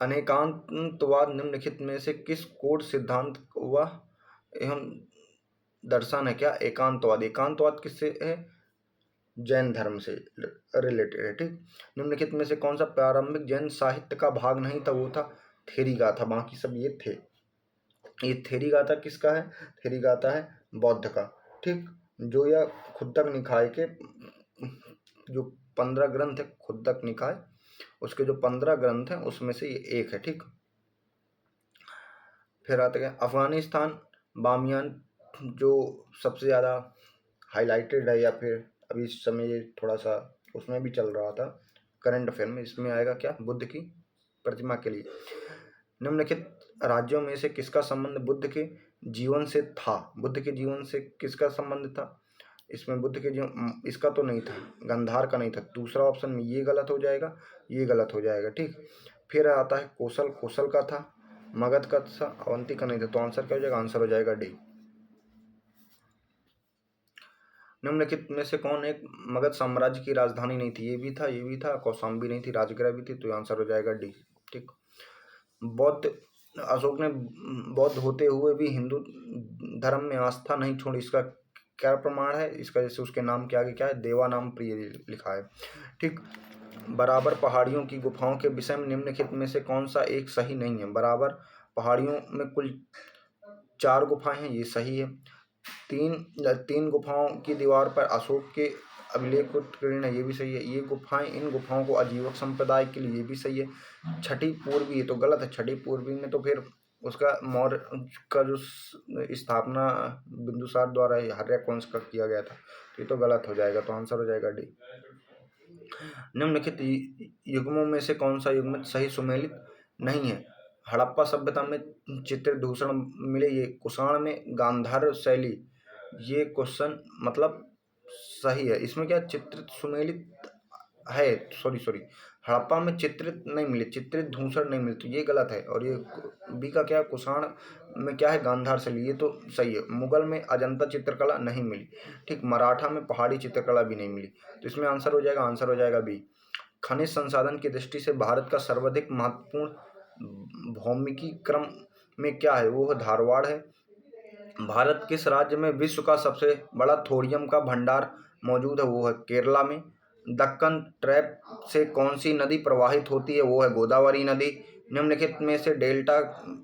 अनेकांतवाद निम्नलिखित में से किस कोड सिद्धांत व एवं दर्शन है? क्या एकांतवाद? एकांतवाद किससे है? जैन धर्म से रिलेटेड है। ठीक, निम्नलिखित में से कौन सा प्रारंभिक जैन साहित्य का भाग नहीं था? वो था थेरी गाथा। बाकी सब ये थे। ये थेरी गाथा किसका है? थेरी गाथा है बौद्ध का। ठीक, जो यह खुद्दक निकाय के जो 15 ग्रंथ है, खुद्दक निकाय, उसके जो 15 ग्रंथ हैं उसमें से ये एक है। ठीक, फिर आते हैं अफगानिस्तान बामियान, जो सबसे ज़्यादा हाईलाइटेड है, या फिर अभी इस समय ये थोड़ा सा उसमें भी चल रहा था करंट अफेयर में। इसमें आएगा क्या? बुद्ध की प्रतिमा के लिए। निम्नलिखित राज्यों में से किसका संबंध बुद्ध के जीवन से था? बुद्ध के जीवन से किसका संबंध था? इसमें बुद्ध के जीवन, इसका तो नहीं था, गांधार का नहीं था। दूसरा ऑप्शन में ये गलत हो जाएगा, ये गलत हो जाएगा। ठीक, फिर आता है कौशल, कौशल का था। मगध का था, अवंती का नहीं था। तो आंसर क्या हो जाएगा? आंसर हो जाएगा डी। निम्नलिखित में से कौन एक मगध साम्राज्य की राजधानी नहीं थी? ये भी था, ये भी था, कौशाम्बी नहीं थी, राजगृह भी थी। तो आंसर हो जाएगा डी। ठीक, बौद्ध, अशोक ने बौद्ध होते हुए भी हिंदू धर्म में आस्था नहीं छोड़ी, इसका क्या प्रमाण है? इसका जैसे उसके नाम के आगे क्या है? देवा नाम प्रिय लिखा है। ठीक, बराबर पहाड़ियों की गुफाओं के विषय में निम्नलिखित में से कौन सा एक सही नहीं है? बराबर पहाड़ियों में कुल 4 गुफाएं हैं, ये सही है। तीन गुफाओं की दीवार पर अशोक के अभिलेख उत्कीर्ण है, ये भी सही है। ये गुफाएं, इन गुफाओं को आजीवक संप्रदाय के लिए, ये भी सही है। छठी पूर्वी, ये तो गलत है। छठी पूर्वी में तो फिर उसका मौर्य का जो स्थापना बिंदुसार द्वारा हर्यवंश का किया गया था, तो ये तो गलत हो जाएगा। तो आंसर हो जाएगा डी। निम्नलिखित युग्मों में से कौन सा युग्म सही सुमेलित नहीं है? हड़प्पा सभ्यता में चित्रदूषण मिले, ये कुषाण में गांधार शैली, ये क्वेश्चन मतलब सही है। इसमें क्या चित्रित सुमेलित है? सॉरी, हड़प्पा में चित्रित नहीं मिले, चित्रित धूसर नहीं मिले, तो ये गलत है। और ये बी का क्या है? कुषाण में क्या है? गांधार शैली, ये तो सही है। मुगल में अजंता चित्रकला नहीं मिली। ठीक, मराठा में पहाड़ी चित्रकला भी नहीं मिली। तो इसमें आंसर हो जाएगा, आंसर हो जाएगा बी। खनिज संसाधन की दृष्टि से भारत का सर्वाधिक महत्वपूर्ण भौमिकी क्रम में क्या है? वो धारवाड़ है। भारत किस राज्य में विश्व का सबसे बड़ा थोरियम का भंडार मौजूद है? वो है केरला में। दक्कन ट्रैप से कौन सी नदी प्रवाहित होती है? वो है गोदावरी नदी। निम्नलिखित में से डेल्टा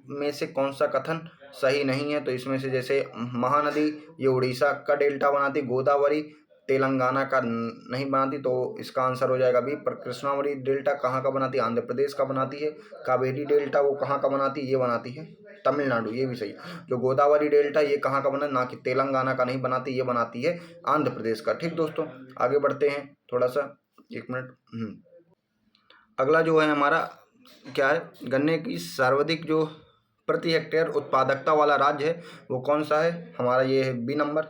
में से कौन सा कथन सही नहीं है? तो इसमें से जैसे महानदी, ये उड़ीसा का डेल्टा बनाती, गोदावरी तेलंगाना का नहीं बनाती, तो इसका आंसर हो जाएगा बी। पर कृष्णावती डेल्टा कहाँ का बनाती है? आंध्र प्रदेश का बनाती है। कावेरी डेल्टा वो कहाँ का बनाती है? ये बनाती है तमिलनाडु, ये भी सही। जो गोदावरी डेल्टा ये कहाँ का बना? ना कि तेलंगाना का नहीं बनाती, ये बनाती है आंध्र प्रदेश का। ठीक दोस्तों, आगे बढ़ते हैं थोड़ा सा, 1 मिनट। अगला जो है हमारा क्या है? गन्ने की सर्वाधिक जो प्रति हेक्टेयर उत्पादकता वाला राज्य है वो कौन सा है? हमारा ये है बी नंबर,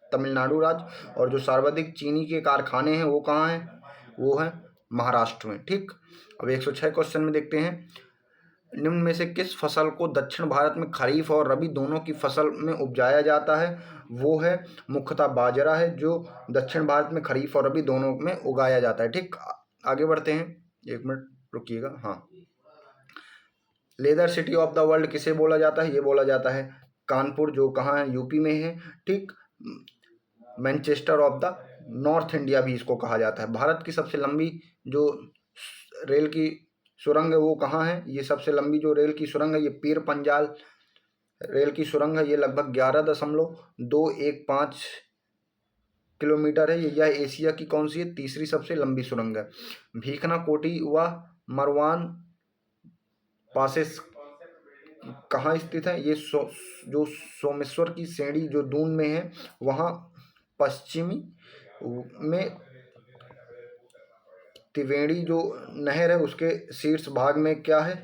तमिलनाडु राज्य। और जो सर्वाधिक चीनी के कारखाने हैं वो कहाँ हैं? वो है महाराष्ट्र में। ठीक, अब 106 क्वेश्चन में देखते हैं, निम्न में से किस फसल को दक्षिण भारत में खरीफ और रबी दोनों की फसल में उपजाया जाता है? वो है मुख्यतः बाजरा है, जो दक्षिण भारत में खरीफ और रबी दोनों में उगाया जाता है। ठीक, आगे बढ़ते हैं, 1 मिनट रुकिएगा। हाँ, leather city of the world किसे बोला जाता है? ये बोला जाता है कानपुर, जो कहाँ है? यूपी में है। ठीक, Manchester of the north India भी इसको कहा जाता है। भारत की सबसे लंबी जो रेल की सुरंग है वो कहाँ है? ये सबसे लंबी जो रेल की सुरंग है ये पीर पंजाल रेल की सुरंग है। ये लगभग 11.215 किलोमीटर है। यह एशिया की कौन सी है? तीसरी सबसे लंबी सुरंग है। भीखना कोटी व मरवान पासेस कहाँ स्थित है? ये जो सोमेश्वर की श्रेणी जो दून में है, वहाँ पश्चिमी में त्रिवेणी जो नहर है उसके शीर्ष भाग में क्या है?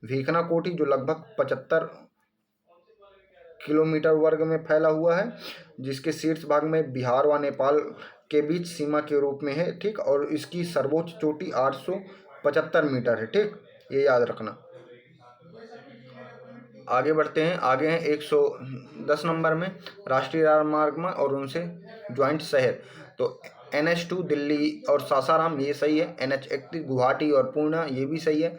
भीखना कोटी, जो लगभग 75 किलोमीटर वर्ग में फैला हुआ है, जिसके शीर्ष भाग में बिहार व नेपाल के बीच सीमा के रूप में है। ठीक, और इसकी सर्वोच्च चोटी 875 मीटर है। ठीक, ये याद रखना। आगे बढ़ते हैं, आगे हैं 110 नंबर में राष्ट्रीय राजमार्ग में और उनसे ज्वाइंट शहर। तो NH2 दिल्ली और सासाराम, ये सही है। NH31 गुवाहाटी और पूर्णा, ये भी सही है।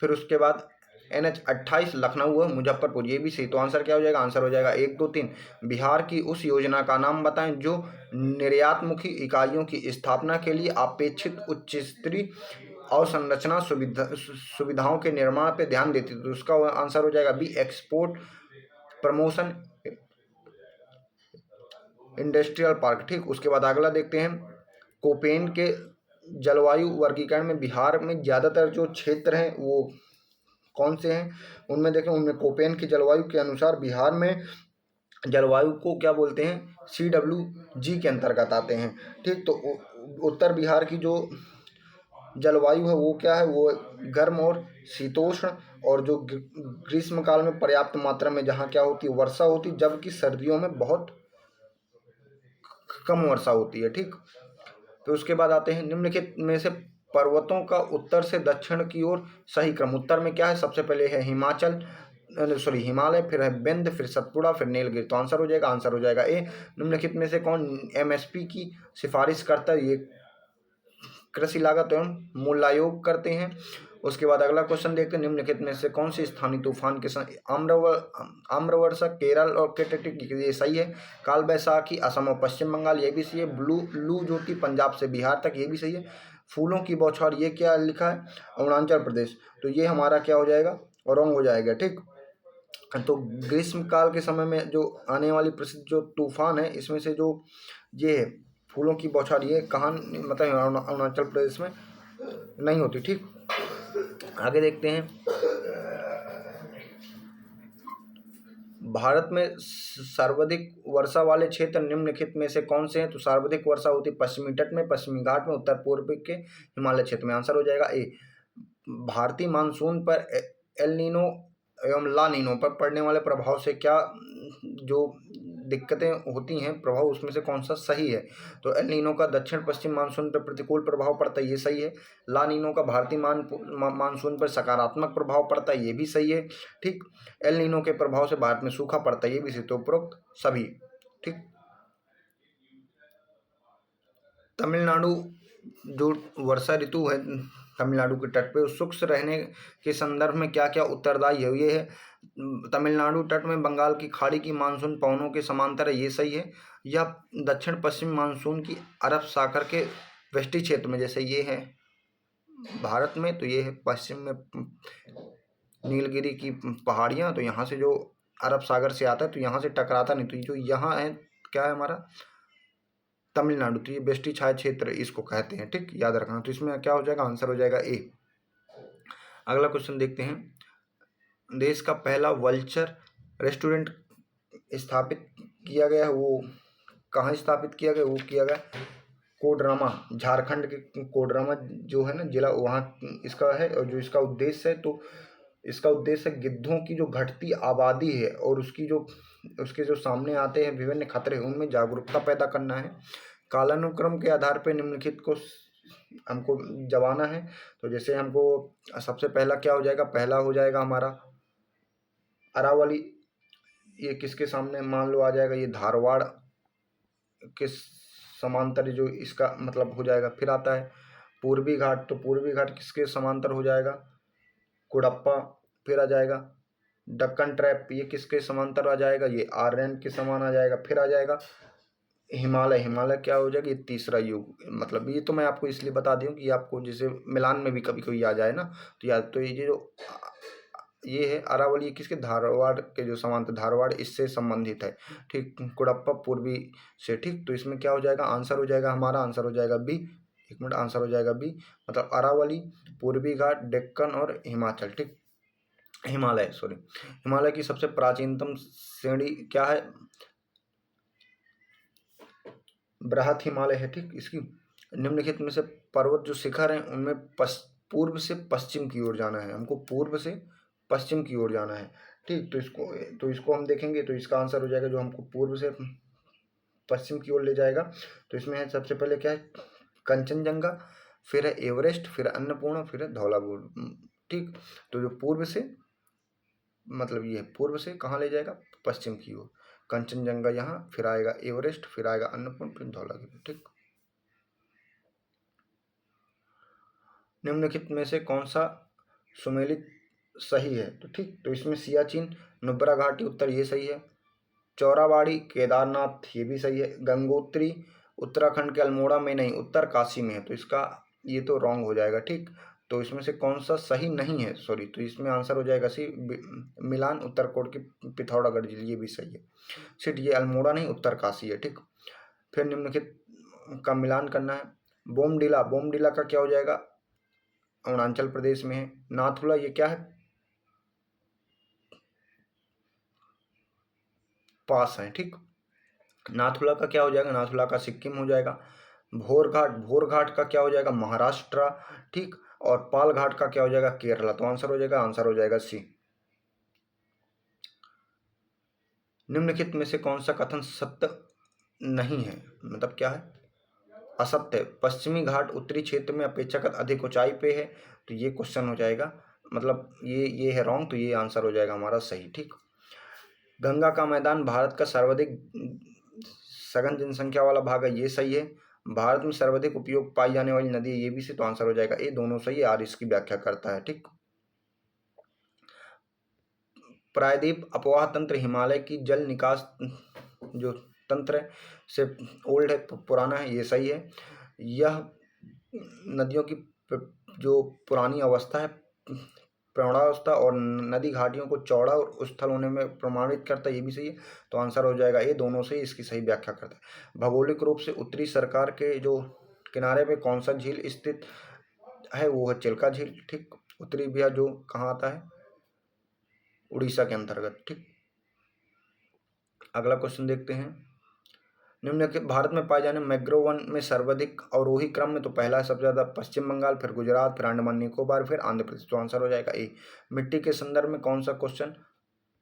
फिर उसके बाद NH28 लखनऊ और मुजफ्फरपुर, ये भी सही। तो आंसर क्या हो जाएगा? आंसर हो जाएगा 1, 2, 3। बिहार की उस योजना का नाम बताएं जो निर्यातमुखी इकाइयों की स्थापना के लिए अपेक्षित उच्च स्तरीय अवसंरचना सुविधाओं के निर्माण पर ध्यान देती है। तो उसका आंसर हो जाएगा B, export promotion industrial park. ठीक, उसके बाद अगला देखते हैं। कोपेन के जलवायु वर्गीकरण में बिहार में ज़्यादातर जो क्षेत्र हैं वो कौन से हैं? उनमें देखें, उनमें कोपेन की जलवायु के अनुसार बिहार में जलवायु को क्या बोलते हैं? CWG के अंतर्गत आते हैं। ठीक, तो उत्तर बिहार की जो जलवायु है वो क्या है? वो गर्म और शीतोष्ण, और जो ग्रीष्म काल में पर्याप्त मात्रा में जहाँ क्या होती है? वर्षा होती, जबकि सर्दियों में बहुत कम वर्षा होती है। ठीक, तो उसके बाद आते हैं निम्नलिखित में से पर्वतों का उत्तर से दक्षिण की ओर सही क्रम। उत्तर में क्या है? सबसे पहले है हिमालय, फिर है विंध्य, फिर सतपुड़ा, फिर नीलगिरी। तो आंसर हो जाएगा ए। निम्नलिखित में से कौन MSP की सिफारिश करता है? ये कृषि लागत एवं मूल्यांकन करते हैं। उसके बाद अगला क्वेश्चन देखते हैं। निम्नलिखित में से कौन सी स्थानीय तूफान के आम्रवर्षा केरल और कर्नाटक, ये सही है। काल बैसाखी असम और पश्चिम बंगाल, ये भी सही है। लू जो कि पंजाब से बिहार तक, ये भी सही है। फूलों की बौछार, ये क्या लिखा है? अरुणाचल प्रदेश। तो ये हमारा क्या हो जाएगा? रॉन्ग हो जाएगा। ठीक, तो ग्रीष्म काल के समय में जो आने वाली प्रसिद्ध जो तूफान है, इसमें से जो ये है फूलों की बौछार, ये कहाँ मतलब अरुणाचल प्रदेश में नहीं होती। ठीक, आगे देखते हैं। भारत में सर्वाधिक वर्षा वाले क्षेत्र निम्नलिखित में से कौन से हैं? तो सर्वाधिक वर्षा होती है पश्चिमी तट में, पश्चिमी घाट में, उत्तर पूर्व के हिमालय क्षेत्र में। आंसर हो जाएगा ए। भारतीय मानसून पर एल नीनो एवं ला नीनो पर पड़ने वाले प्रभाव से क्या जो दिक्कतें होती हैं, प्रभाव, उसमें से कौन सा सही है? तो एल नीनो का दक्षिण पश्चिम मानसून पर प्रतिकूल प्रभाव पड़ता है, ये सही है। ला नीनो का भारतीय मानसून पर सकारात्मक प्रभाव पड़ता है, ये भी सही है। ठीक, एल नीनो के प्रभाव से भारत में सूखा पड़ता है, ये भी सही। तो उपरोक्त सभी। ठीक, तमिलनाडु जो वर्षा ऋतु है तमिलनाडु के तट पे शुष्क रहने के संदर्भ में क्या क्या उत्तरदायी है? ये है तमिलनाडु तट में बंगाल की खाड़ी की मानसून पवनों के समांतर है, ये सही है। यह दक्षिण पश्चिम मानसून की अरब सागर के वेस्टी क्षेत्र में, जैसे ये है भारत में, तो ये है पश्चिम में नीलगिरी की पहाड़ियाँ, तो यहाँ से जो अरब सागर से आता है तो यहाँ से टकराता नहीं। तो जो यहाँ है क्या है हमारा? तमिलनाडु। तो ये बेष्टी छाया क्षेत्र इसको कहते हैं। ठीक, याद रखना। तो इसमें क्या हो जाएगा? आंसर हो जाएगा ए। अगला क्वेश्चन देखते हैं। देश का पहला वल्चर रेस्टोरेंट स्थापित किया गया है, वो कहाँ स्थापित किया गया? वो किया गया कोडरमा, झारखंड के कोडरमा जो है ना जिला, वहाँ इसका है। और जो इसका उद्देश्य है, तो इसका उद्देश्य गिद्धों की जो घटती आबादी है और उसके जो सामने आते हैं विभिन्न खतरे, उनमें जागरूकता पैदा करना है। कालानुक्रम के आधार पर निम्नलिखित को हमको जवाना है। तो जैसे हमको सबसे पहला क्या हो जाएगा? पहला हो जाएगा हमारा अरावली, ये किसके सामने मान लो आ जाएगा? ये धारवाड़ के समांतर जो इसका मतलब हो जाएगा। फिर आता है पूर्वी घाट, तो पूर्वी घाट किसके समांतर हो जाएगा? कुडप्पा। फिर आ जाएगा दक्कन ट्रैप, ये किसके समांतर आ जाएगा? ये आर्यन के समान आ जाएगा। फिर आ जाएगा हिमालय क्या हो जाएगा? ये तीसरा युग। मतलब ये तो मैं आपको इसलिए बता दूं कि आपको जैसे मिलान में भी कभी कोई आ जाए ना, तो याद, तो ये जो ये है अरावली, किसके? धारवाड़ के जो समांतर, धारवाड़ इससे संबंधित है। ठीक, कुडप्पा पूर्वी से। ठीक, तो इसमें क्या हो जाएगा? आंसर हो जाएगा हमारा, आंसर हो जाएगा बी। एक मिनट, आंसर हो जाएगा बी। मतलब अरावली, पूर्वी घाट, डेक्कन और हिमाचल। ठीक, हिमालय की सबसे प्राचीनतम श्रेणी क्या है? बृहत हिमालय है। ठीक, इसकी निम्नलिखित में से पर्वत जो शिखर हैं उनमें पूर्व से पश्चिम की ओर जाना है, हमको पूर्व से पश्चिम की ओर जाना है। ठीक, तो इसको हम देखेंगे, तो इसका आंसर हो जाएगा जो हमको पूर्व से पश्चिम की ओर ले जाएगा। तो इसमें है सबसे पहले क्या है? कंचनजंगा, फिर है एवरेस्ट, फिर अन्नपूर्णा, फिर है धौलाकुंड। ठीक, तो जो पूर्व से मतलब ये पूर्व से कहाँ ले जाएगा? पश्चिम की ओर। कंचनजंगा यहाँ, फिर आएगा एवरेस्ट, फिर आएगा अन्नपूर्णा, फिर धौलाकुंड। ठीक, निम्नलिखित में से कौन सा सुमेलित सही है? तो ठीक, तो इसमें सियाचिन, नुब्रा घाटी उत्तर, ये सही है। चौराबाड़ी केदारनाथ, ये भी सही है। गंगोत्री उत्तराखंड के अल्मोड़ा में नहीं, उत्तर काशी में है, तो इसका ये तो रॉन्ग हो जाएगा। ठीक, तो इसमें से कौन सा सही नहीं है, सॉरी, तो इसमें आंसर हो जाएगा सी, मिलान उत्तरकोट की पिथौरागढ़ जिले, ये भी सही है। सिट, ये अल्मोड़ा नहीं, उत्तर काशी है। ठीक, फिर निम्नलिखित का मिलान करना है। बोमडिला, बोमडिला का क्या हो जाएगा? अरुणाचल प्रदेश में है। नाथुला, ये क्या है? पास है। ठीक, नाथुला का क्या हो जाएगा? नाथुला का सिक्किम हो जाएगा। भोरघाट, भोरघाट का क्या हो जाएगा? महाराष्ट्र। ठीक, और पालघाट का क्या हो जाएगा? केरला। तो आंसर हो जाएगा सी। निम्नलिखित में से कौन सा कथन सत्य नहीं है? मतलब क्या है? असत्य। पश्चिमी घाट उत्तरी क्षेत्र में अपेक्षाकृत अधिक ऊंचाई पे है, तो ये क्वेश्चन हो जाएगा, मतलब ये है रॉन्ग, तो ये आंसर हो जाएगा हमारा सही। ठीक, गंगा का मैदान भारत का सर्वाधिक सघन जनसंख्या वाला भाग है, ये सही है। भारत में सर्वाधिक उपयोग पाई जाने वाली नदी है, ये भी सही, तो आंसर हो जाएगा ए, दोनों सही है। आर इसकी व्याख्या करता है। ठीक, प्रायद्वीप अपवाह तंत्र हिमालय की जल निकास जो तंत्र है से ओल्ड है, पुराना है, ये सही है। यह नदियों की जो पुरानी अवस्था है, प्रौढ़ावस्था, और नदी घाटियों को चौड़ा और उस्थल होने में प्रमाणित करता है, ये भी सही है। तो आंसर हो जाएगा ए, दोनों से इसकी सही व्याख्या करता है। भौगोलिक रूप से उत्तरी सरकार के जो किनारे पे कौन सा झील स्थित है? वो है चिल्का झील। ठीक, उत्तरी बिहार जो कहाँ आता है? उड़ीसा के अंतर्गत। ठीक, अगला क्वेश्चन देखते हैं। निम्नलिखित भारत में पाए जाने मैंग्रोव वन में सर्वाधिक अवरोही क्रम में, तो पहला सबसे ज्यादा पश्चिम बंगाल, फिर गुजरात, फिर अंडमान निकोबार, फिर आंध्र प्रदेश। तो आंसर हो जाएगा ए। मिट्टी के संदर्भ में कौन सा क्वेश्चन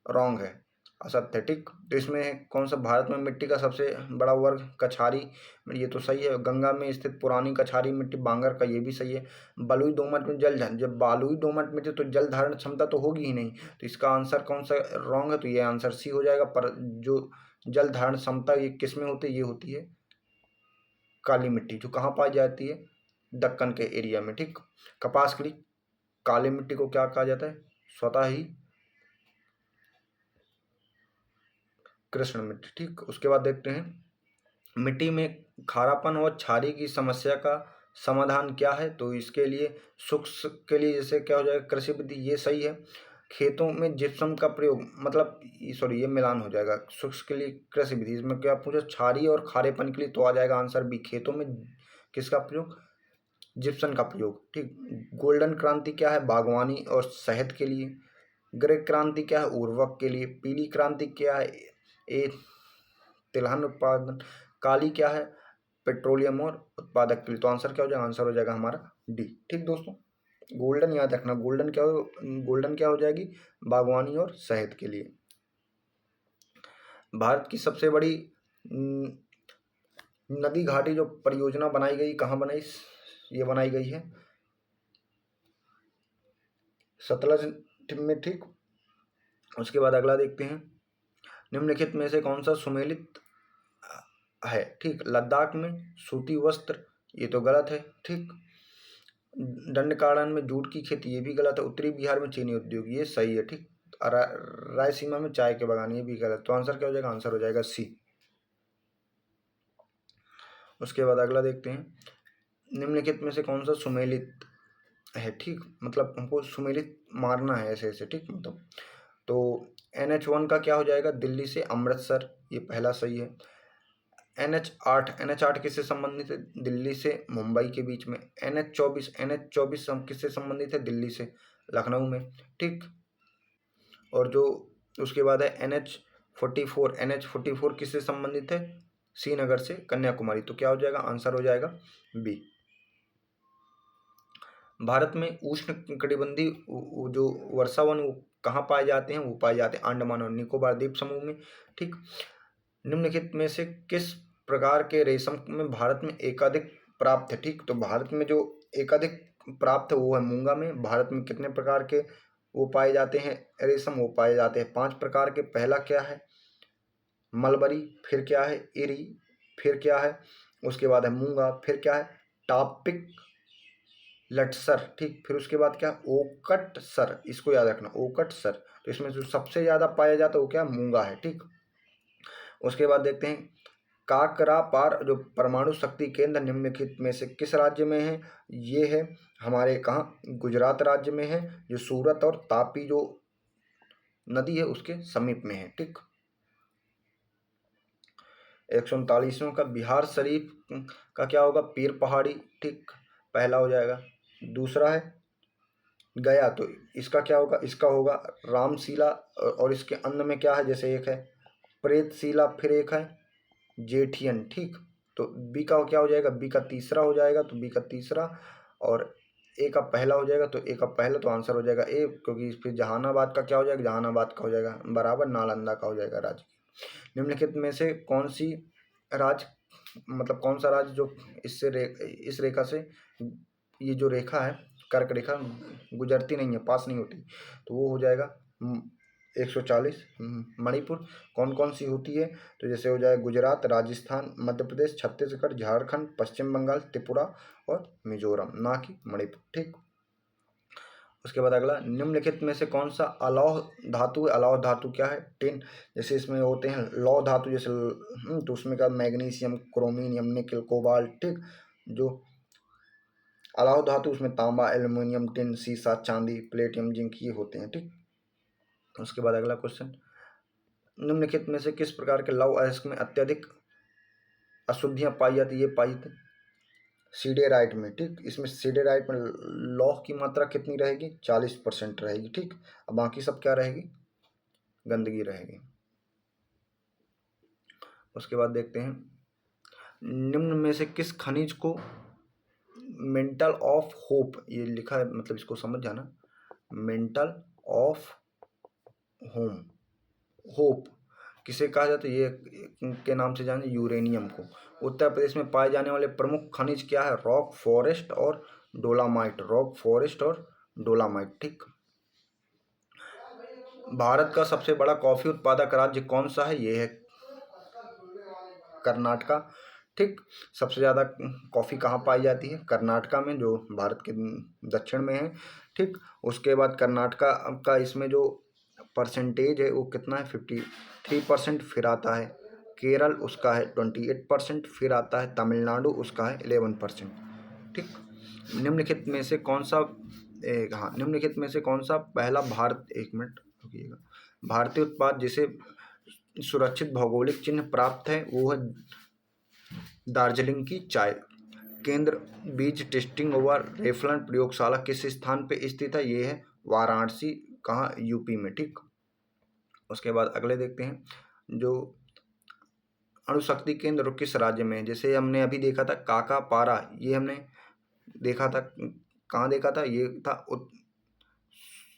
रॉन्ग है? असत्य। ठीक, तो इसमें कौन सा भारत में मिट्टी का सबसे बड़ा वर्ग कछारी, ये तो सही है। गंगा में स्थित पुरानी कछारी मिट्टी बांगर का, ये भी सही है। बलुई दोमट में जल, जब बालुई दोमट मिट्टी तो जल धारण क्षमता तो होगी ही नहीं, तो इसका आंसर कौन सा रॉन्ग है? तो ये आंसर सी हो जाएगा। पर जो जल धारण क्षमता ये किस में होती है? ये होती है काली मिट्टी, जो कहाँ पाई जाती है? दक्कन के एरिया में। ठीक, कपास के लिए काली मिट्टी को क्या कहा जाता है? स्वतः ही कृष्ण मिट्टी। ठीक, उसके बाद देखते हैं मिट्टी में खारापन और क्षारी की समस्या का समाधान क्या है? तो इसके लिए शुष्क के लिए जैसे क्या हो जाएगा? कृषि विधि, ये सही है। खेतों में जिप्सम का प्रयोग, मतलब सॉरी, ये मिलान हो जाएगा। शुष्क के लिए कृषि विधि, इसमें क्या पूछा? क्षारी और खारेपन के लिए, तो आ जाएगा आंसर बी, खेतों में किसका प्रयोग? जिप्सम का प्रयोग। ठीक, गोल्डन क्रांति क्या है? बागवानी और शहद के लिए। ग्रे क्रांति क्या है? उर्वरक के लिए। पीली क्रांति क्या है? ए, तिलहन उत्पादन। काली क्या है? पेट्रोलियम और उत्पादक के लिए। तो आंसर क्या हो जाएगा? आंसर हो जाएगा हमारा डी। ठीक दोस्तों, गोल्डन याद रखना, गोल्डन क्या हो जाएगी? बागवानी और शहद के लिए। भारत की सबसे बड़ी नदी घाटी जो परियोजना बनाई गई, कहाँ बनाई? ये बनाई गई है सतलज में। ठीक, उसके बाद अगला देखते हैं। निम्नलिखित में से कौन सा सुमेलित है? ठीक, लद्दाख में सूती वस्त्र, ये तो गलत है। ठीक, दंडकारण्य में जूट की खेती, ये भी गलत है। उत्तरी बिहार में चीनी उद्योग, ये सही है। ठीक, रायसीमा में चाय के बागान, ये भी गलत। तो आंसर क्या हो जाएगा? आंसर हो जाएगा सी। उसके बाद अगला देखते हैं। निम्नलिखित में से कौन सा सुमेलित है? ठीक, मतलब हमको सुमेलित मारना है ऐसे ऐसे। ठीक, मतलब तो NH1 का क्या हो जाएगा? दिल्ली से अमृतसर, ये पहला सही है। NH8 किससे संबंधित है? दिल्ली से मुंबई के बीच में। NH24 किससे संबंधित है? दिल्ली से लखनऊ में। ठीक, और जो उसके बाद है NH44 किससे संबंधित है? श्रीनगर से कन्याकुमारी। तो क्या हो जाएगा? आंसर हो जाएगा बी। भारत में उष्ण कटिबंधीय जो वर्षावन वो कहाँ पाए जाते हैं? वो पाए जाते हैं अंडमान और निकोबार द्वीप समूह में। ठीक, निम्नलिखित में से किस प्रकार के रेशम में भारत में एकाधिक प्राप्त है? ठीक, तो भारत में जो एकाधिक प्राप्त है वो है मूंगा में। भारत में कितने प्रकार के वो पाए जाते हैं रेशम? वो पाए जाते हैं 5 प्रकार के। पहला क्या है? मलबरी, फिर क्या है? इरी, फिर क्या है? उसके बाद है मूंगा, फिर क्या है? टॉपिक लटसर, ठीक। फिर उसके बाद क्या, ओकटसर, इसको याद रखना, ओकटसर। तो इसमें जो सबसे ज़्यादा पाया जाता है वो क्या, मूंगा है, ठीक। उसके बाद देखते हैं काकरापार जो परमाणु शक्ति केंद्र निम्नलिखित में से किस राज्य में है। ये है हमारे कहाँ, गुजरात राज्य में है, जो सूरत और तापी जो नदी है उसके समीप में है, ठीक। 139वां का बिहार शरीफ का क्या होगा, पीर पहाड़ी, ठीक, पहला हो जाएगा। दूसरा है गया, तो इसका क्या होगा, इसका होगा रामशिला। और इसके अंत में क्या है, जैसे एक है प्रेतशिला, फिर एक है जेठियन, ठीक। तो बी का क्या हो जाएगा, बी का तीसरा हो जाएगा, तो बी का तीसरा। और ए का पहला हो जाएगा, तो ए का पहला, तो आंसर हो जाएगा ए, क्योंकि फिर जहानाबाद का क्या हो जाएगा, जहानाबाद का हो जाएगा बराबर नालंदा का हो जाएगा राज्य। निम्नलिखित में से कौन सी राज्य, मतलब कौन सा राज्य जो इस रेखा से, ये जो रेखा है कर्क रेखा, गुजरती नहीं है, पास नहीं होती, तो वो हो जाएगा 140। मणिपुर। कौन कौन सी होती है, तो जैसे हो जाएगा गुजरात, राजस्थान, मध्य प्रदेश, छत्तीसगढ़, झारखंड, पश्चिम बंगाल, त्रिपुरा और मिजोरम, ना कि मणिपुर, ठीक। उसके बाद अगला, निम्नलिखित में से कौन सा अलौह धातु है। अलौह धातु क्या है, टिन। जैसे इसमें होते हैं लौह धातु, जैसे तो उसमें क्या, मैग्नीशियम, क्रोमीनियम, निकल, कोबाल्ट, ठीक। जो अलौह धातु उसमें तांबा, एल्युमिनियम, टिन, सीसा, चांदी, प्लेटियम, जिंक, ये होते हैं, ठीक। उसके बाद अगला क्वेश्चन, निम्नलिखित में से किस प्रकार के लौह अयस्क में अत्यधिक अशुद्धियां पाई जाती है। ये पाई सीडेराइट में, ठीक। इसमें सीडेराइट में लौह की मात्रा कितनी रहेगी, 40% रहेगी, ठीक। अब बाकी सब क्या रहेगी, गंदगी रहेगी। उसके बाद देखते हैं, निम्न में से किस खनिज को मेंटल ऑफ होप, ये लिखा है, मतलब इसको समझ जाना, मेंटल ऑफ होम, होप किसे कहा जाता है, ये के नाम से जाने, यूरेनियम को। उत्तर प्रदेश में पाए जाने वाले प्रमुख खनिज क्या है, रॉक फॉरेस्ट और डोलामाइट, रॉक फॉरेस्ट और डोलामाइट, ठीक। भारत का सबसे बड़ा कॉफी उत्पादक राज्य कौन सा है, ये है कर्नाटका, ठीक। सबसे ज़्यादा कॉफ़ी कहाँ पाई जाती है, कर्नाटका में, जो भारत के दक्षिण में है, ठीक। उसके बाद कर्नाटका का इसमें जो परसेंटेज है वो कितना है, 53%। फिर आता है केरल, उसका है 28%। फिर आता है तमिलनाडु, उसका है 11%, ठीक। निम्नलिखित में से कौन सा निम्नलिखित में से कौन सा पहला भारत, एक मिनट रुकिएगा, भारतीय उत्पाद जिसे सुरक्षित भौगोलिक चिन्ह प्राप्त है, वो है दार्जिलिंग की चाय। केंद्र बीज टेस्टिंग व रेफलन प्रयोगशाला किस स्थान पे स्थित है, ये है वाराणसी, कहाँ, यूपी में, ठीक। उसके बाद अगले देखते हैं, जो अणुशक्ति केंद्र किस राज्य में है। जैसे हमने अभी देखा था काकापारा, ये हमने देखा था, कहाँ देखा था, ये था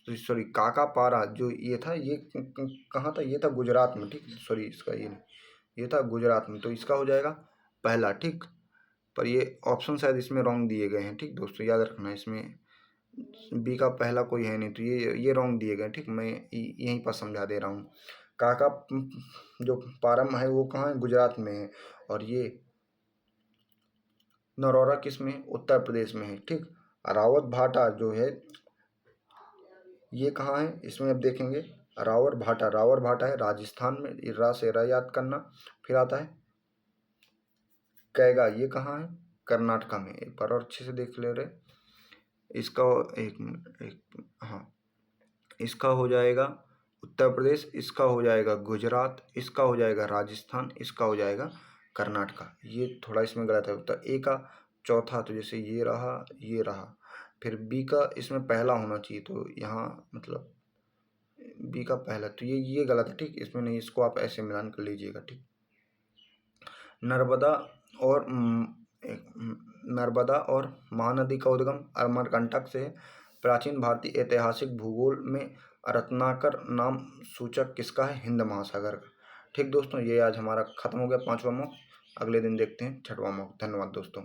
सॉरी काकापारा, जो ये था, ये कहाँ था, ये था गुजरात में, ठीक। सॉरी इसका ये नहीं, ये था गुजरात में, तो इसका हो जाएगा पहला, ठीक। पर ये ऑप्शन शायद इसमें रॉन्ग दिए गए हैं, ठीक दोस्तों, याद रखना, इसमें बी का पहला कोई है नहीं, तो ये रॉन्ग दिए गए, ठीक। मैं यहीं पर समझा दे रहा हूँ। काका जो पारम है वो कहाँ है, गुजरात में है। और ये नरौरा किस में, उत्तर प्रदेश में है, ठीक। रावत भाटा जो है ये कहाँ है, इसमें अब देखेंगे, रावर भाटा है राजस्थान में, रा से रा याद करना। फिर आता है कैगा, ये कहाँ है, कर्नाटका में। एक बार और अच्छे से देख ले रहे इसका, एक मिनट, एक, हाँ, इसका हो जाएगा उत्तर प्रदेश, इसका हो जाएगा गुजरात, इसका हो जाएगा राजस्थान, इसका हो जाएगा कर्नाटका। ये थोड़ा इसमें गलत है, उत्तर ए का चौथा, तो जैसे ये रहा, ये रहा। फिर बी का इसमें पहला होना चाहिए, तो यहाँ मतलब बी का पहला, तो ये गलत है, ठीक। इसमें नहीं, इसको आप ऐसे मिलान कर लीजिएगा, ठीक। नर्मदा और नर्मदा और महानदी का उद्गम अमरकंटक से है। प्राचीन भारतीय ऐतिहासिक भूगोल में रत्नाकर नाम सूचक किसका है, हिंद महासागर का, ठीक दोस्तों। ये आज हमारा खत्म हो गया 5वां मॉक। अगले दिन देखते हैं 6वां मॉक। धन्यवाद दोस्तों।